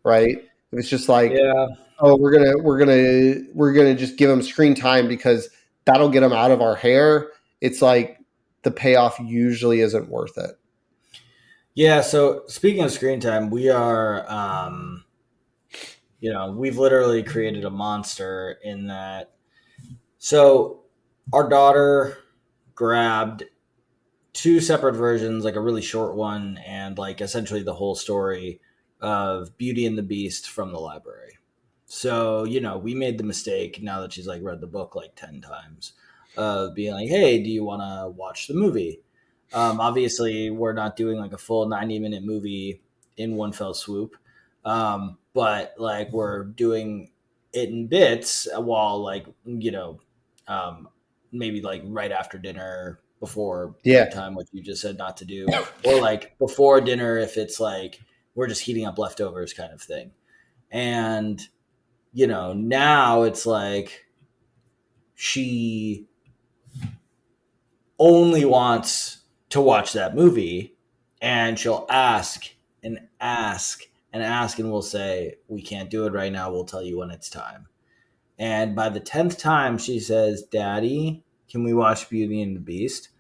Speaker 2: right? If it's just like,
Speaker 1: Yeah.
Speaker 2: oh, we're gonna just give them screen time because that'll get them out of our hair. It's like the payoff usually isn't worth it.
Speaker 1: Yeah. So speaking of screen time, we are, we've literally created a monster in that. So our daughter grabbed two separate versions, like a really short one and like essentially the whole story of Beauty and the Beast from the library. So, we made the mistake now that she's like read the book like 10 times of being like, hey, do you want to watch the movie? Obviously, we're not doing like a full 90-minute movie in one fell swoop. But like we're doing it in bits while like, um, maybe like right after dinner, before
Speaker 2: Yeah,
Speaker 1: bedtime, what you just said not to do, or like before dinner if it's like we're just heating up leftovers kind of thing. And now it's like she only wants to watch that movie, and she'll ask and ask and ask, and we'll say, we can't do it right now. We'll tell you when it's time. And by the 10th time, she says, Daddy, can we watch Beauty and the Beast?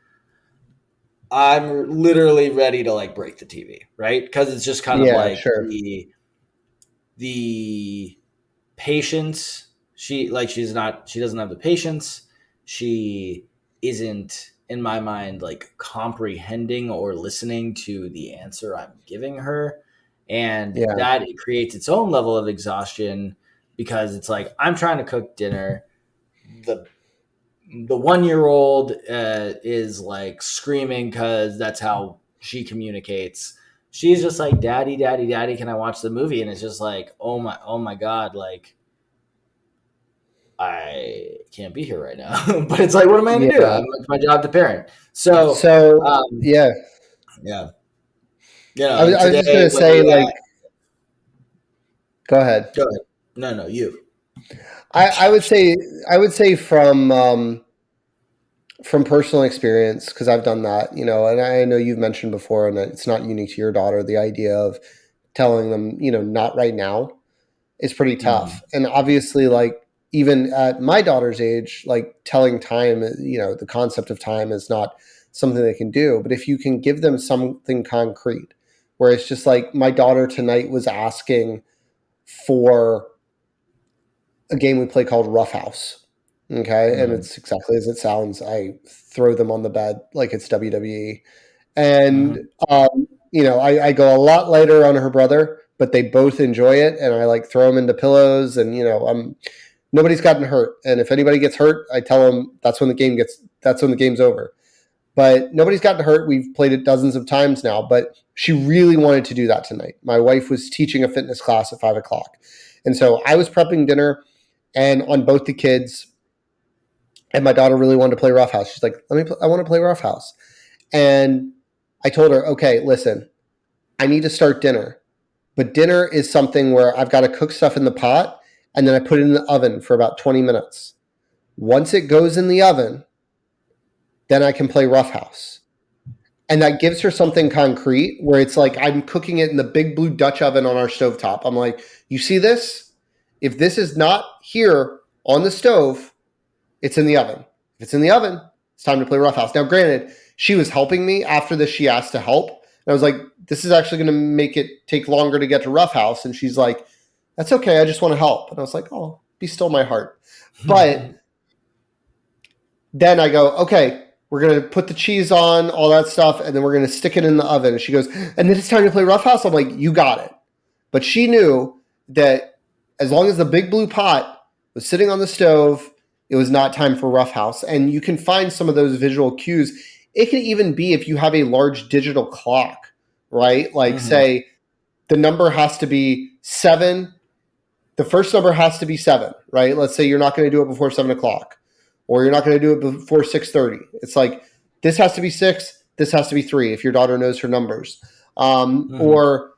Speaker 1: I'm literally ready to like break the TV, right? Because it's just kind of
Speaker 2: yeah,
Speaker 1: like
Speaker 2: sure.
Speaker 1: the patience. She doesn't have the patience. She isn't, in my mind, like comprehending or listening to the answer I'm giving her. And
Speaker 2: Yeah,
Speaker 1: that it creates its own level of exhaustion because it's like I'm trying to cook dinner. The the 1-year-old is like screaming because that's how she communicates. She's just like, "Daddy, daddy, daddy, can I watch the movie?" And it's just like, oh my god, like I can't be here right now. But it's like, what am I going to do?
Speaker 2: Yeah.
Speaker 1: It's my job to parent. So,
Speaker 2: So
Speaker 1: um,
Speaker 2: yeah,
Speaker 1: yeah, you know.
Speaker 2: I was,
Speaker 1: And
Speaker 2: I was just
Speaker 1: today
Speaker 2: gonna
Speaker 1: when
Speaker 2: say,
Speaker 1: we
Speaker 2: like, go ahead.
Speaker 1: go ahead. No, you.
Speaker 2: I would say from personal experience, because I've done that, and I know you've mentioned before, and it's not unique to your daughter, the idea of telling them, not right now is pretty
Speaker 1: Mm-hmm.
Speaker 2: tough. And obviously, like, even at my daughter's age, like, telling time, the concept of time is not something they can do. But if you can give them something concrete, where it's just like, my daughter tonight was asking for a game we play called Rough House. Okay. And
Speaker 1: Mm-hmm.
Speaker 2: it's exactly as it sounds. I throw them on the bed like it's WWE.
Speaker 1: Mm-hmm.
Speaker 2: And, I go a lot lighter on her brother, but they both enjoy it. And I like throw them into pillows, and, nobody's gotten hurt. And if anybody gets hurt, I tell them that's when the game's over. But nobody's gotten hurt. We've played it dozens of times now, but she really wanted to do that tonight. My wife was teaching a fitness class at 5 o'clock. And so I was prepping dinner and on both the kids, and my daughter really wanted to play Rough House. She's like, I want to play Rough House. And I told her, okay, listen, I need to start dinner. But dinner is something where I've got to cook stuff in the pot, and then I put it in the oven for about 20 minutes. Once it goes in the oven, then I can play Rough House. And that gives her something concrete where it's like I'm cooking it in the big blue Dutch oven on our stovetop. I'm like, you see this? If this is not here on the stove, it's in the oven. If it's in the oven, it's time to play Rough House. Now, granted, she was helping me. After this, she asked to help. And I was like, this is actually going to make it take longer to get to Rough House. And she's like, that's okay. I just want to help. And I was like, oh, be still my heart. But then I go, okay, we're going to put the cheese on, all that stuff, and then we're going to stick it in the oven. And she goes, and then it's time to play Rough House. I'm like, you got it. But she knew that as long as the big blue pot was sitting on the stove, it was not time for Rough House. And you can find some of those visual cues. It can even be if you have a large digital clock, right? Like,
Speaker 1: Mm-hmm.
Speaker 2: say the number has to be 7. The first number has to be 7, right? Let's say you're not going to do it before 7 o'clock, or you're not going to do it before 6:30. It's like, this has to be 6, this has to be 3, if your daughter knows her numbers.
Speaker 1: Mm-hmm.
Speaker 2: Or,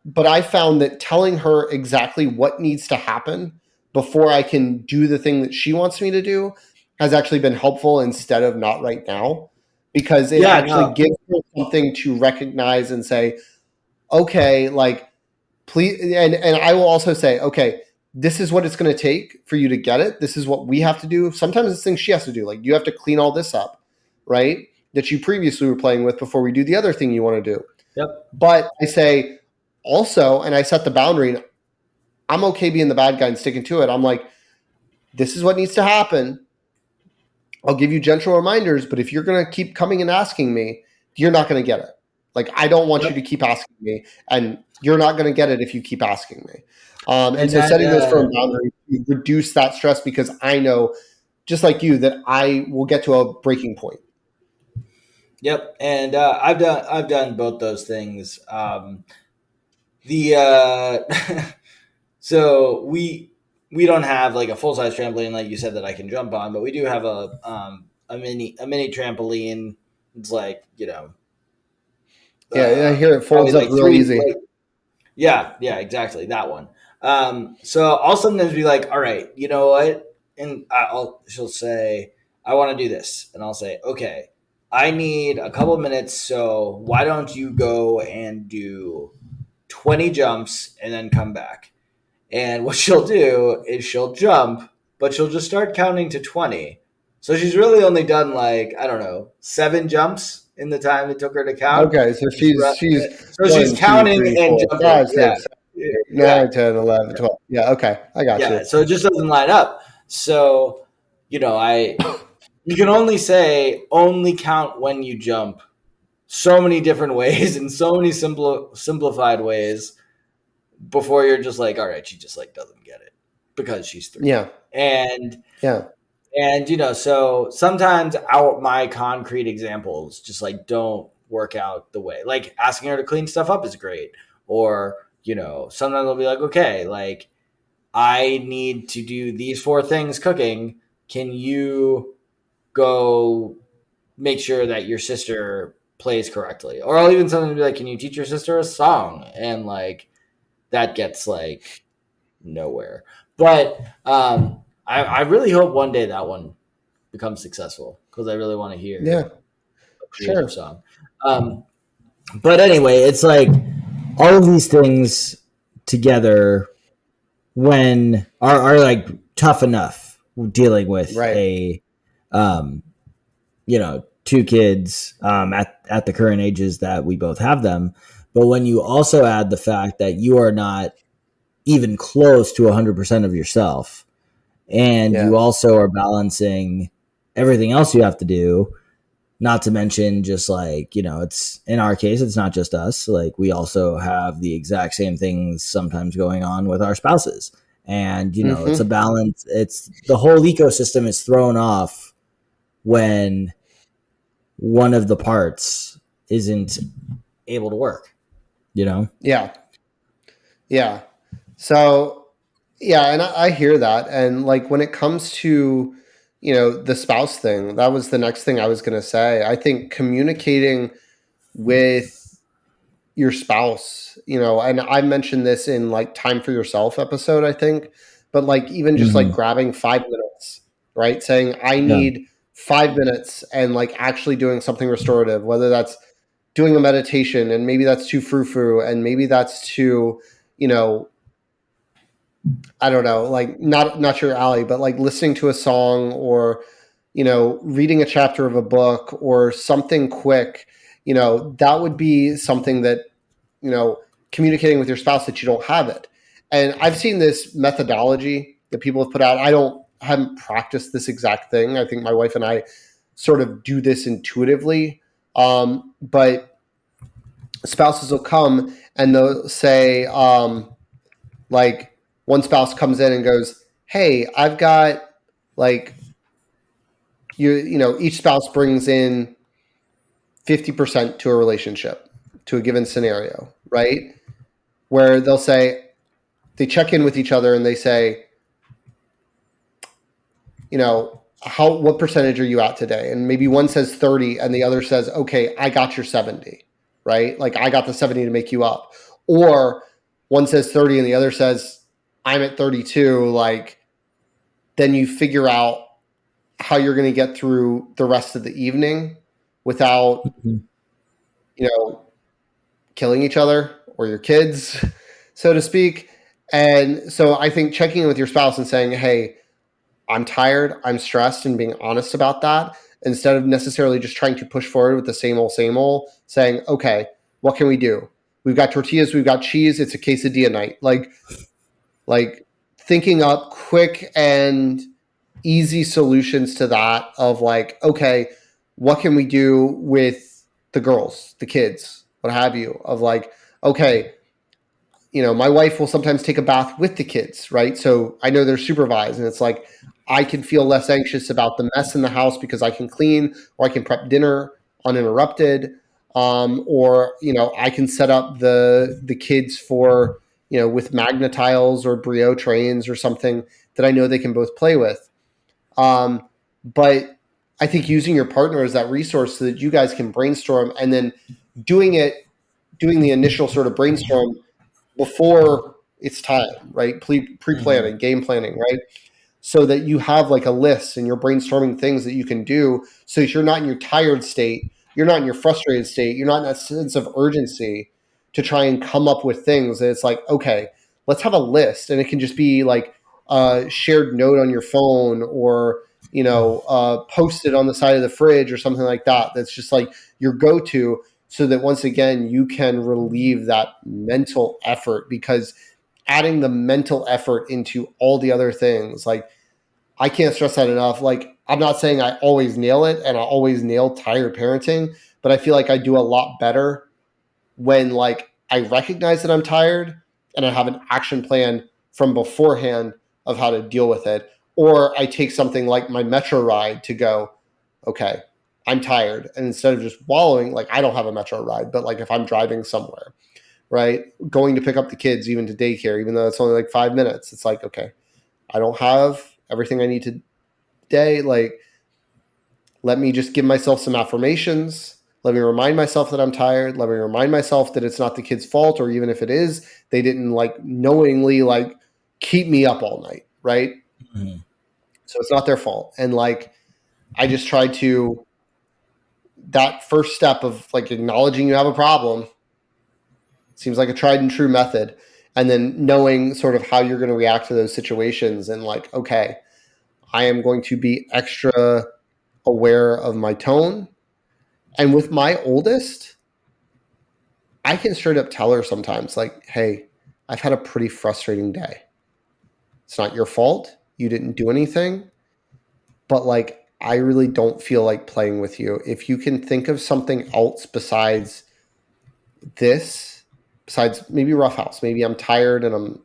Speaker 2: but I found that telling her exactly what needs to happen before I can do the thing that she wants me to do has actually been helpful instead of not right now, because it
Speaker 1: Yeah,
Speaker 2: actually
Speaker 1: no.
Speaker 2: gives her something to recognize and say, okay, like, please. And I will also say, okay, this is what it's going to take for you to get it. This is what we have to do. Sometimes it's things she has to do. Like, you have to clean all this up, right? That you previously were playing with before we do the other thing you want to do.
Speaker 1: Yep.
Speaker 2: But I say also, and I set the boundary, and I'm okay being the bad guy and sticking to it. I'm like, this is what needs to happen. I'll give you gentle reminders, but if you're going to keep coming and asking me, you're not going to get it. Like, I don't want you to
Speaker 1: Yep.
Speaker 2: keep asking me, and you're not going to get it if you keep asking me. And
Speaker 1: And
Speaker 2: so
Speaker 1: that
Speaker 2: setting those firm boundaries reduce that stress, because I know, just like you, that I will get to a breaking point.
Speaker 1: yep. And I've done both those things. The so we don't have like a full size trampoline like you said that I can jump on, but we do have a mini trampoline. It's like,
Speaker 2: Yeah, I hear it
Speaker 1: probably
Speaker 2: folds up
Speaker 1: like
Speaker 2: real
Speaker 1: three.
Speaker 2: easy.
Speaker 1: Like, yeah, exactly that one. So I'll sometimes be like, all right, you know what? And she'll say, I want to do this, and I'll say, okay, I need a couple minutes, so why don't you go and do 20 jumps and then come back? And what she'll do is she'll jump, but she'll just start counting to 20. So she's really only done like, I don't know, 7 jumps in the time it took her to count.
Speaker 2: Okay, so she's
Speaker 1: So she's
Speaker 2: 1, 2,
Speaker 1: counting
Speaker 2: 3,
Speaker 1: and
Speaker 2: 4,
Speaker 1: jumping.
Speaker 2: 5,
Speaker 1: Yeah.
Speaker 2: 6, 7, 8,
Speaker 1: Yeah.
Speaker 2: 9, 10, 11, 12. Yeah, okay, I got
Speaker 1: Yeah.
Speaker 2: you.
Speaker 1: So it just doesn't line up. So, you can only say only count when you jump so many different ways and so many simplified ways before you're just like, all right, she just like doesn't get it because she's 3.
Speaker 2: Yeah,
Speaker 1: And
Speaker 2: yeah.
Speaker 1: And so sometimes my concrete examples just like don't work out the way. Like asking her to clean stuff up is great. Or, sometimes I'll be like, okay, like I need to do these four things cooking. Can you go make sure that your sister plays correctly? Or I'll even something be like, can you teach your sister a song? And like that gets like nowhere. But I really hope one day that one becomes successful because I really want to hear
Speaker 2: Yeah,
Speaker 1: a creative
Speaker 2: sure.
Speaker 1: song. Um, but anyway, it's like all of these things together when are like tough enough dealing with
Speaker 2: Right.
Speaker 1: a um, two kids at the current ages that we both have them. But when you also add the fact that you are not even close to 100% of yourself, and
Speaker 2: Yeah.
Speaker 1: you also are balancing everything else you have to do, not to mention just like, it's in our case, it's not just us. Like we also have the exact same things sometimes going on with our spouses. And, it's a
Speaker 2: Hmm.
Speaker 1: balance. It's the whole ecosystem is thrown off when one of the parts isn't able to work, you know?
Speaker 2: Yeah. Yeah. So, yeah, and I hear that. And like when it comes to, the spouse thing, that was the next thing I was going to say. I think communicating with your spouse, and I mentioned this in like Time for Yourself episode, I think, but like even just like
Speaker 1: Mm-hmm.
Speaker 2: grabbing 5 minutes, right? Saying, I
Speaker 1: Yeah.
Speaker 2: need 5 minutes and like actually doing something restorative, whether that's doing a meditation and maybe that's too frou frou and maybe that's too, you know, I don't know, like not your alley, but like listening to a song or reading a chapter of a book or something quick, that would be something that you know communicating with your spouse that you don't have it. And I've seen this methodology that people have put out. I haven't practiced this exact thing. I think my wife and I sort of do this intuitively, but spouses will come and they'll say, like one spouse comes in and goes, "Hey, I've got like each spouse brings in 50% to a relationship, to a given scenario, right? Where they'll say they check in with each other and they say, how what percentage are you at today?" And maybe one says 30 and the other says, "Okay, I got your 70." Right? Like I got the 70 to make you up. Or one says 30 and the other says, "I'm at 32." Like then you figure out how you're going to get through the rest of the evening without,
Speaker 1: Mhm.
Speaker 2: you know, killing each other or your kids, so to speak. And so I think checking in with your spouse and saying, "Hey, I'm tired, I'm stressed," and being honest about that instead of necessarily just trying to push forward with the same old, saying, "Okay, what can we do? We've got tortillas, we've got cheese, it's a quesadilla night." Like thinking up quick and easy solutions to that of like, okay, what can we do with the girls, the kids, what have you, of like, okay, my wife will sometimes take a bath with the kids, right? So I know they're supervised, and it's like I can feel less anxious about the mess in the house because I can clean or I can prep dinner uninterrupted, or I can set up the kids for with magna tiles or Brio trains or something that I know they can both play with. But I think using your partner as that resource so that you guys can brainstorm and then doing it, doing the initial sort of brainstorm before it's time, right?
Speaker 1: Mhm.
Speaker 2: Pre-planning, game planning, right? So that you have like a list and you're brainstorming things that you can do so that you're not in your tired state, you're not in your frustrated state, you're not in that sense of urgency to try and come up with things. And it's like, okay, let's have a list. And it can just be like a shared note on your phone or, post it on the side of the fridge or something like that. That's just like your go-to so that once again, you can relieve that mental effort because adding the mental effort into all the other things, like I can't stress that enough. Like, I'm not saying I always nail it and I always nail tired parenting, but I feel like I do a lot better when like I recognize that I'm tired and I have an action plan from beforehand of how to deal with it. Or I take something like my metro ride to go, okay, I'm tired. And instead of just wallowing, like I don't have a metro ride, but like if I'm driving somewhere, right, going to pick up the kids, even to daycare, even though it's only like 5 minutes, it's like, okay, I don't have everything I need today. Like, let me just give myself some affirmations. Let me remind myself that I'm tired. Let me remind myself that it's not the kid's fault, or even if it is, they didn't like knowingly like keep me up all night, right?
Speaker 1: Mhm.
Speaker 2: So it's not their fault. And like I just try to, that first step of like acknowledging you have a problem seems like a tried and true method. And then knowing sort of how you're going to react to those situations and like, okay, I am going to be extra aware of my tone. And with my oldest, I can straight up tell her sometimes, like, hey, I've had a pretty frustrating day. It's not your fault. You didn't do anything. But like, I really don't feel like playing with you. If you can think of something else besides this, besides maybe roughhouse, maybe I'm tired and I'm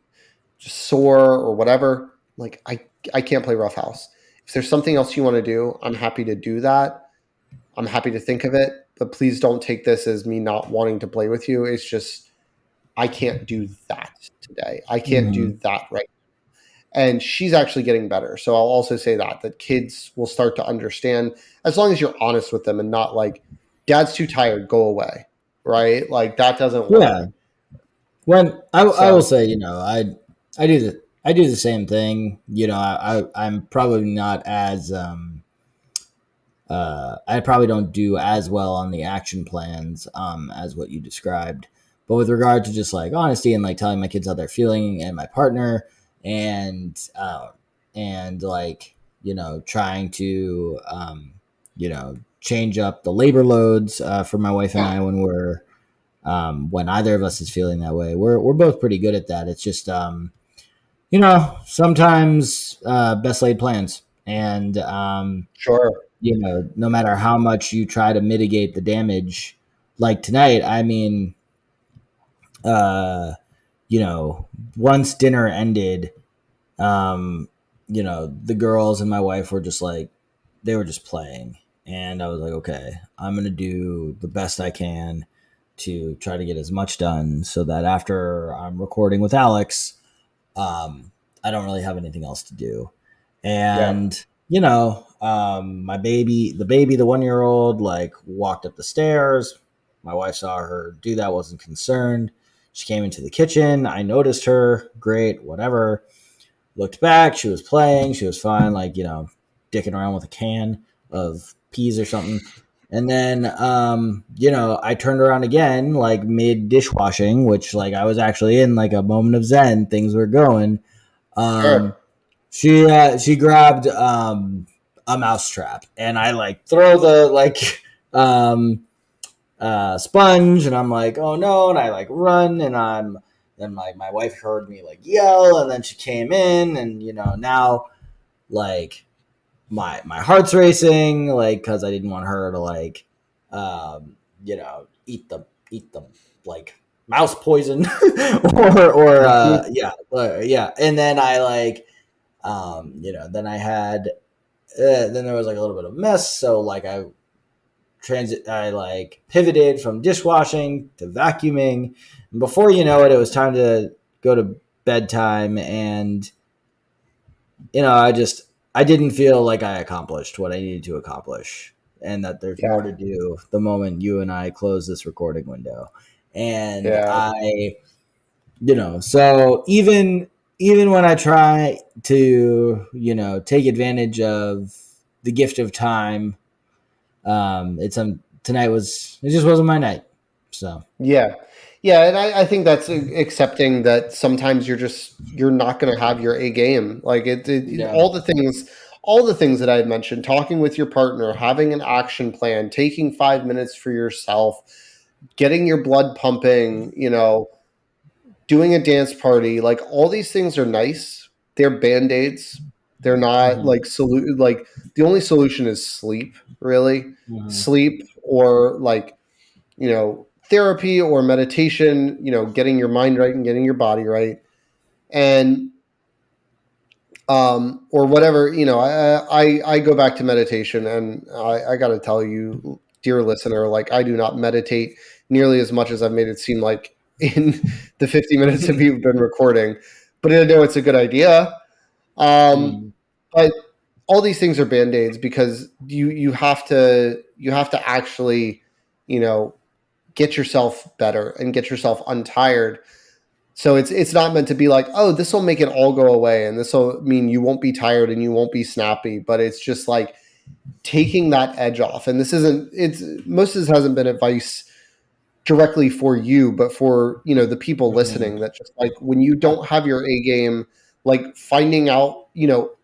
Speaker 2: just sore or whatever, like, I can't play roughhouse. If there's something else you want to do, I'm happy to do that. I'm happy to think of it, but please don't take this as me not wanting to play with you. It's just I can't do that today. I can't do
Speaker 1: Mhm.
Speaker 2: that right. And she's actually getting better. So I'll also say that kids will start to understand as long as you're honest with them and not like, dad's too tired, go away. Right? Like that doesn't work.
Speaker 1: Yeah. When I will
Speaker 2: So
Speaker 1: say, I do the same thing. I'm probably not as I probably don't do as well on the action plans as what you described. But with regard to just like honesty and like telling my kids how they're feeling and my partner and like trying to change up the labor loads for my wife and I when either of us is feeling that way. We're both pretty good at that. It's just sometimes best laid plans and
Speaker 2: sure.
Speaker 1: no matter how much you try to mitigate the damage, like tonight, I mean, uh, once dinner ended, um, the girls and my wife were just like, they were just playing. And I was like, okay, I'm going to do the best I can to try to get as much done so that after I'm recording with Alex, I don't really have anything else to do.
Speaker 2: Yeah.
Speaker 1: And my baby, the 1 year old, like walked up the stairs. My wife saw her do that, wasn't concerned. She came into the kitchen. I noticed her. Great, whatever. Looked back. She was playing. She was fine, like dicking around with a can of peas or something. And then, I turned around again, like mid dishwashing, which like I was actually in like a moment of zen. Things were going. Um,
Speaker 2: Sure.
Speaker 1: she grabbed a mousetrap, and I like throw the like um, sponge, and I'm like, oh no, and I like run, and then my wife heard me like yell, and then she came in, and now like my heart's racing, like because I didn't want her to like eat the like mouse poison or yeah, and then I like then I had then there was like a little bit of mess, so like I like pivoted from dishwashing to vacuuming, and before you know it, it was time to go to bedtime, and I didn't feel like I accomplished what I needed to accomplish, and that there's more
Speaker 2: Yeah.
Speaker 1: to do the moment you and I close this recording window, and
Speaker 2: Yeah.
Speaker 1: so even when I try to take advantage of the gift of time, it's tonight was it just wasn't my night. So
Speaker 2: Yeah. Yeah. And I think that's accepting that sometimes you're not going to have your A game. Like
Speaker 1: yeah.
Speaker 2: all the things that I had mentioned, talking with your partner, having an action plan, taking 5 minutes for yourself, getting your blood pumping, doing a dance party, like all these things are nice. They're band-aids. They're not
Speaker 1: Mhm.
Speaker 2: like like the only solution is sleep, really.
Speaker 1: Mhm.
Speaker 2: Sleep or like, therapy or meditation, getting your mind right and getting your body right. And or whatever. I go back to meditation, and I got to tell you, dear listener, like I do not meditate nearly as much as I've made it seem like in the 50 minutes that we've been recording. But I know it's a good idea.
Speaker 1: Mm,
Speaker 2: But all these things are band-aids because you have to actually, you know, get yourself better and get yourself untired. So it's not meant to be like, oh, this will make it all go away and this will mean you won't be tired and you won't be snappy, but it's just like taking that edge off. And this isn't it's most of this hasn't been advice directly for you, but for, the people
Speaker 1: mhm.
Speaker 2: listening, that just like when you don't have your A game, like finding out,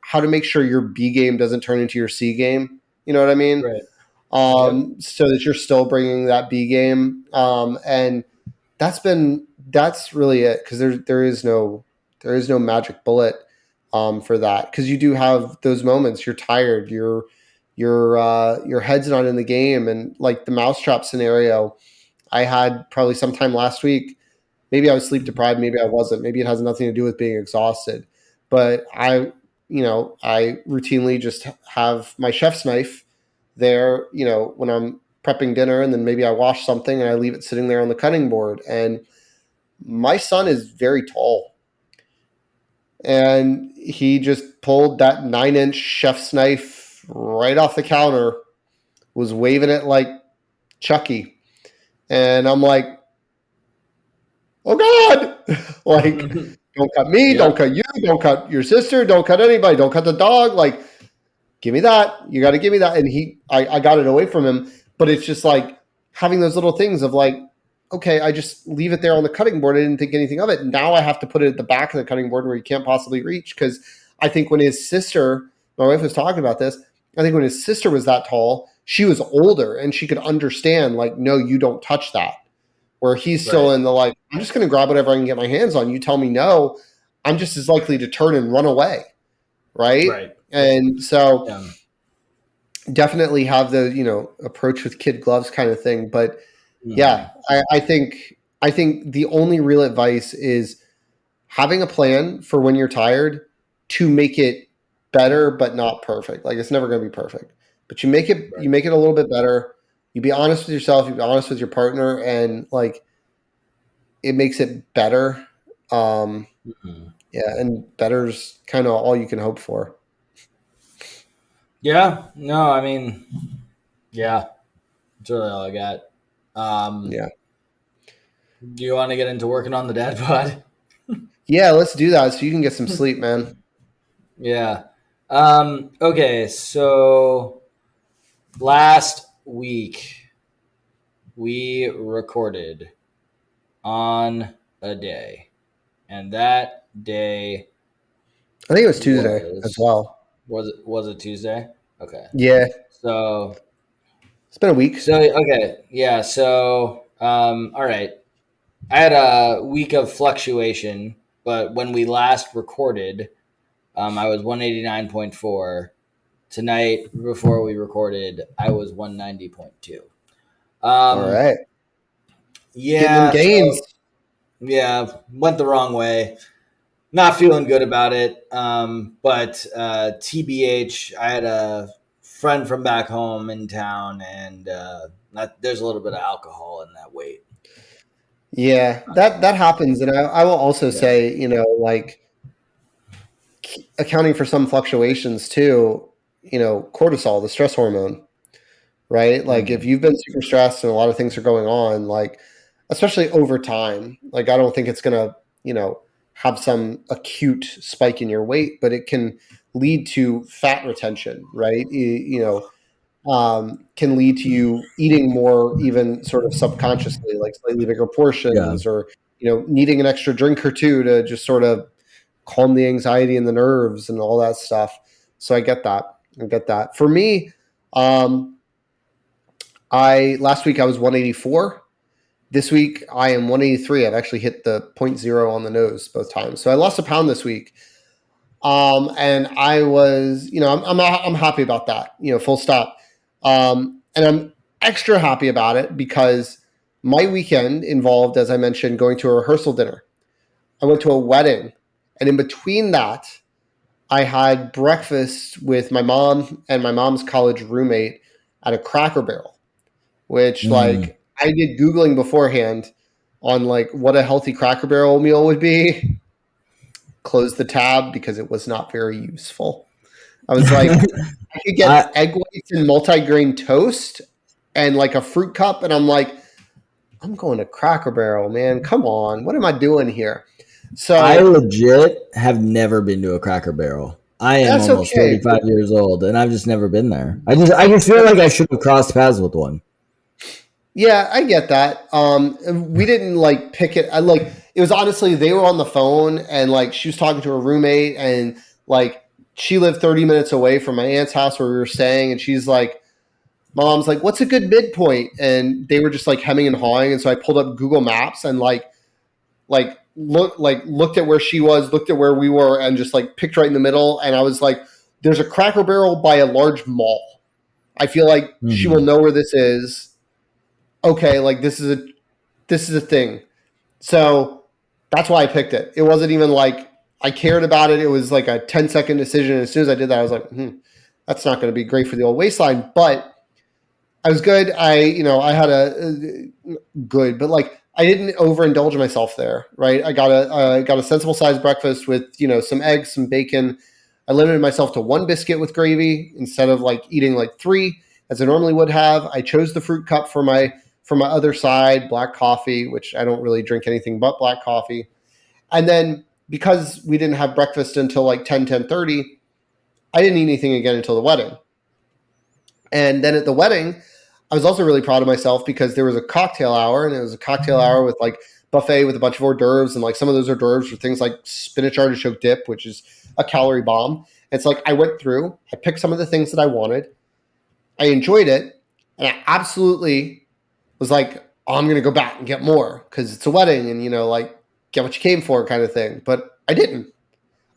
Speaker 2: how to make sure your B game doesn't turn into your C game. You know what I mean?
Speaker 1: Right. Yep.
Speaker 2: So that you're still bringing that B game. And that's really it, because there is no magic bullet for that, because you do have those moments you're tired, your head's not in the game, and like the mousetrap scenario I had probably sometime last week. Maybe I was sleep deprived, maybe I wasn't. Maybe it has nothing to do with being exhausted. But I routinely just have my chef's knife there, when I'm prepping dinner, and then maybe I wash something and I leave it sitting there on the cutting board. And my son is very tall, and he just pulled that 9-inch chef's knife right off the counter, was waving it like Chucky. And I'm like, oh God, like, don't cut me, don't
Speaker 1: Yep.
Speaker 2: cut you, don't cut your sister, don't cut anybody, don't cut the dog. Like, give me that. You got to give me that. And I got it away from him. But it's just like having those little things of like, okay, I just leave it there on the cutting board. I didn't think anything of it. Now I have to put it at the back of the cutting board where you can't possibly reach. Because I think when his sister, my wife was talking about this, I think when his sister was that tall, she was older and she could understand, like, no, you don't touch that. Where he's still
Speaker 1: Right.
Speaker 2: in the like, I'm just going to grab whatever I can get my hands on. You tell me no, I'm just as likely to turn and run away. Right.
Speaker 1: Right.
Speaker 2: And so
Speaker 1: Yeah.
Speaker 2: definitely have the, approach with kid gloves kind of thing. But yeah,
Speaker 1: Mhm.
Speaker 2: I think the only real advice is having a plan for when you're tired to make it better, but not perfect. Like, it's never going to be perfect, but you
Speaker 1: Right.
Speaker 2: make it a little bit better. You be honest with yourself, you be honest with your partner, and like it makes it better. Um,
Speaker 1: Mhm.
Speaker 2: yeah, and better's kind of all you can hope for.
Speaker 1: Yeah. No, I mean, yeah, that's really all I got.
Speaker 2: Yeah,
Speaker 1: Do you want to get into working on the dad bod?
Speaker 2: yeah. Let's do that so you can get some sleep, man.
Speaker 1: Yeah. Okay, so last week we recorded on a day, and that day
Speaker 2: I think it was Tuesday as
Speaker 1: was
Speaker 2: well.
Speaker 1: was it Tuesday? Okay.
Speaker 2: Yeah,
Speaker 1: So
Speaker 2: it's been a week.
Speaker 1: okay, yeah, so all right. I had a week of fluctuation, but when we last recorded, I was 189.4. Tonight, before we recorded, I was 190.2.
Speaker 2: All
Speaker 1: Um,
Speaker 2: right, getting them
Speaker 1: yeah,
Speaker 2: gains.
Speaker 1: so yeah, went the wrong way. Not feeling good about it. But TBH, I had a friend from back home in town, and there's a little bit of alcohol in that weight.
Speaker 2: Yeah, that happens, and I will also
Speaker 1: Yeah.
Speaker 2: say, like accounting for some fluctuations too. Cortisol, the stress hormone, right? Like if
Speaker 1: Mhm.
Speaker 2: you've been super stressed and a lot of things are going on, like especially over time, like I don't think it's gonna, have some acute spike in your weight, but it can lead to fat retention, right? Can lead to you eating more, even sort of subconsciously, like slightly bigger
Speaker 1: Yeah.
Speaker 2: portions, or needing an extra drink or two to just sort of calm the anxiety and the nerves and all that stuff. So I get that. I get that. For me, um, I last week I was 184. This week I am 183. I've actually hit the point zero on the nose both times. So I lost a pound this week. And I was, I'm happy about that, full stop. And I'm extra happy about it because my weekend involved, as I mentioned, going to a rehearsal dinner. I went to a wedding, and in between that, I had breakfast with my mom and my mom's college roommate at a Cracker Barrel, which
Speaker 1: Mm.
Speaker 2: like I did Googling beforehand on like what a healthy Cracker Barrel meal would be. Closed the tab because it was not very useful. I was like, I could get
Speaker 1: I
Speaker 2: egg whites and multigrain toast and like a fruit cup, and I'm like, I'm going to Cracker Barrel, man. Come on, what am I doing here?
Speaker 1: I
Speaker 2: So
Speaker 1: legit have never been to a Cracker Barrel. I am
Speaker 2: that's
Speaker 1: almost
Speaker 2: okay.
Speaker 1: 35 years old and I've just never been there. I just feel like I should have crossed paths with one.
Speaker 2: Yeah, I get that. We didn't like pick it. I like it was honestly they were on the phone and like she was talking to her roommate and like she lived 30 minutes away from my aunt's house where we were staying and she's like, mom's like, what's a good midpoint? And they were just like hemming and hawing, and so I pulled up Google Maps and looked at where she was, looked at where we were, and just like picked right in the middle. And I was like, there's a Cracker Barrel by a large mall. I feel like she will
Speaker 1: Mhm.
Speaker 2: know where this is. Okay, like this is a thing. So that's why I picked it. It wasn't even like I cared about it. It was like a 10-second decision. And as soon as I did that, I was like, that's not going to be great for the old waistline. But I was good. I had a good, but like I didn't overindulge myself there, right? I got a sensible sized breakfast with some eggs, some bacon. I limited myself to one biscuit with gravy instead of like eating like three as I normally would have. I chose the fruit cup for my other side, black coffee, which I don't really drink anything but black coffee. And then because we didn't have breakfast until like 10:30, I didn't eat anything again until the wedding. And then at the wedding, I was also really proud of myself because there was a cocktail hour, and it was a cocktail hour with like buffet with a bunch of hors d'oeuvres, and like some of those hors d'oeuvres were things like spinach artichoke dip, which is a calorie bomb. It's like I went through, I picked some of the things that I wanted, I enjoyed it, and I absolutely was like, oh, I'm going to go back and get more because it's a wedding, and like get what you came for kind of thing. But I didn't.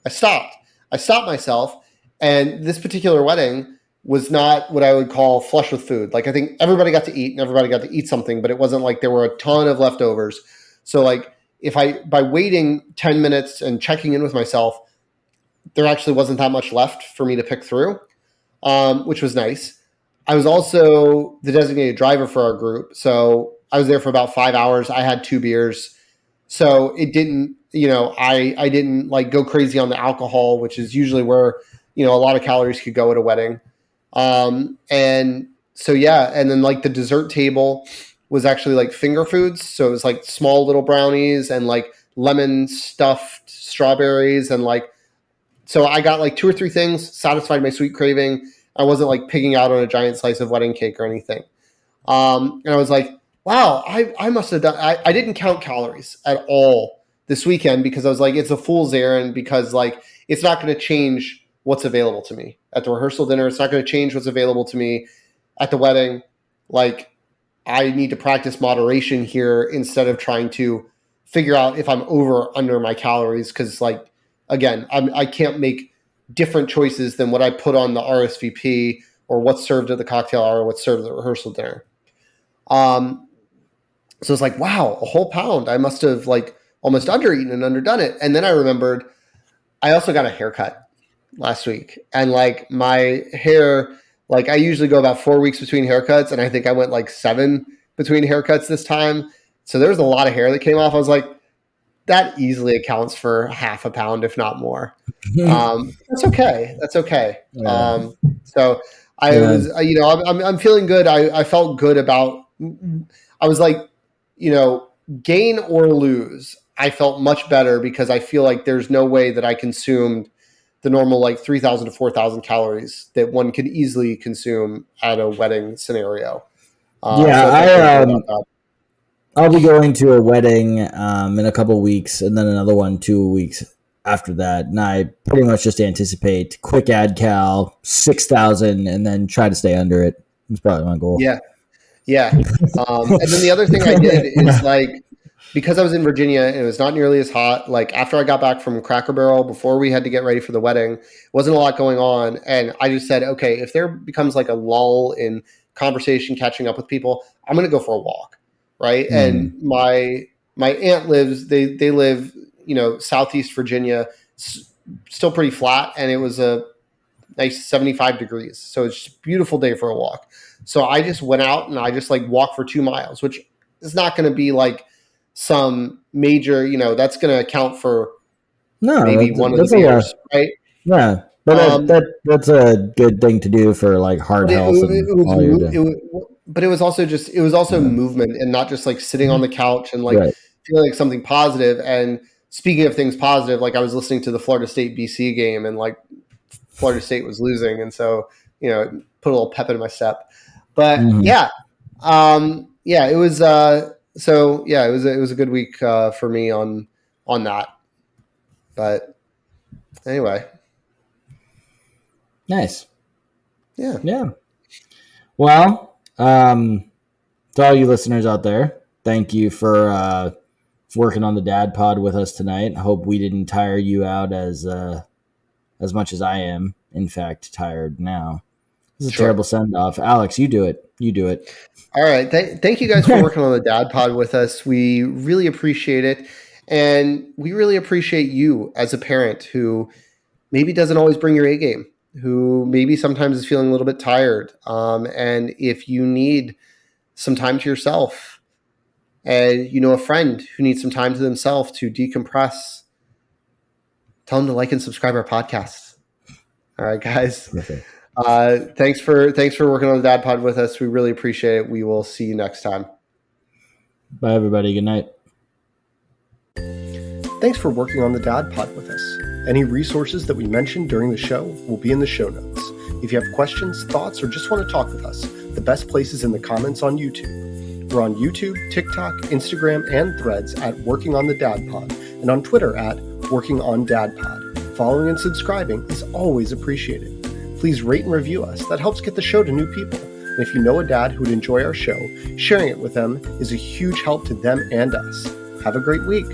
Speaker 2: I stopped. I stopped myself. And this particular wedding was not what I would call flush with food. Like I think everybody got to eat and everybody got to eat something, but it wasn't like there were a ton of leftovers. So like if I by waiting 10 minutes and checking in with myself, there actually wasn't that much left for me to pick through, which was nice. I was also the designated driver for our group. So I was there for about 5 hours. I had two beers, so it didn't I didn't like go crazy on the alcohol, which is usually where a lot of calories could go at a wedding. And so yeah, and then like the dessert table was actually like finger foods, so it was like small little brownies and like lemon stuffed strawberries, and like so I got like two or three things, satisfied my sweet craving. I wasn't like pigging out on a giant slice of wedding cake or anything. And I was like, wow, I must have done, I didn't count calories at all this weekend because I was like, it's a fool's errand because like, it's not going to change what's available to me at the rehearsal dinner. It's not going to change what's available to me at the wedding. Like, I need to practice moderation here instead of trying to figure out if I'm over or under my calories. Cause like, again, I can't make different choices than what I put on the RSVP or what's served at the cocktail hour, or what's served at the rehearsal dinner. Um, so it's like, wow, a whole pound. I must have like almost undereaten and underdone it. And then I remembered I also got a haircut last week. And like my hair, like I usually go about 4 weeks between haircuts. And I think I went like 7 between haircuts this time. So there was a lot of hair that came off. I was like, that easily accounts for half a pound, if not more. That's okay. That's okay.
Speaker 1: Yeah.
Speaker 2: So I
Speaker 1: Yeah.
Speaker 2: was, I'm feeling good. I felt good about, I was like, you know, gain or lose. I felt much better because I feel like there's no way that I consumed the normal like 3,000 to 4,000 calories that one could easily consume at a wedding scenario.
Speaker 1: Yeah,
Speaker 2: So I felt pretty good about that.
Speaker 1: I'll be going to a wedding in a couple weeks, and then another one 2 weeks after that. And I pretty much just anticipate quick ad cal 6,000, and then try to stay under it. That's probably my goal.
Speaker 2: Yeah. Yeah. And then the other thing I did is like, because I was in Virginia and it was not nearly as hot, like after I got back from Cracker Barrel, before we had to get ready for the wedding, wasn't a lot going on. And I just said, okay, if there becomes like a lull in conversation, catching up with people, I'm going to go for a walk. Right. And
Speaker 1: Hmm.
Speaker 2: my aunt lives, they live, Southeast Virginia, still pretty flat, and it was a nice 75 degrees. So it's just a beautiful day for a walk. So I just went out and I just like walked for 2 miles, which is not going to be like some major, that's going to account for maybe one of the
Speaker 1: that's a lot.
Speaker 2: beers, right?
Speaker 1: Yeah, but that's a good thing to do for like heart health and all you're doing.
Speaker 2: But it was also movement and not just like sitting on the couch and like feeling like something positive. And speaking of things positive, like I was listening to the Florida State BC game and like Florida State was losing, and so it put a little pep in my step. But it was it was a good week for me on that. But anyway,
Speaker 1: nice.
Speaker 2: Yeah.
Speaker 1: Well, to all you listeners out there, thank you for working on the Dad Pod with us tonight. I hope we didn't tire you out as much as I am. In fact, tired now. This is a terrible send off. Alex, you do it.
Speaker 2: All right. Thank you guys for working on the Dad Pod with us. We really appreciate it. And we really appreciate you as a parent who maybe doesn't always bring your A game, who maybe sometimes is feeling a little bit tired. And if you need some time to yourself and a friend who needs some time to themselves to decompress, tell them to like and subscribe our podcast. All right, guys.
Speaker 1: Perfect.
Speaker 2: Thanks for working on the Dad Pod with us. We really appreciate it. We will see you next time.
Speaker 1: Bye, everybody. Good night.
Speaker 2: Thanks for working on the Dad Pod with us. Any resources that we mentioned during the show will be in the show notes. If you have questions, thoughts, or just want to talk with us, the best place is in the comments on YouTube. We're on YouTube, TikTok, Instagram, and Threads at Working on the Dad Pod, and on Twitter at Working on Dad Pod. Following and subscribing is always appreciated. Please rate and review us. That helps get the show to new people. And if you know a dad who would enjoy our show, sharing it with them is a huge help to them and us. Have a great week.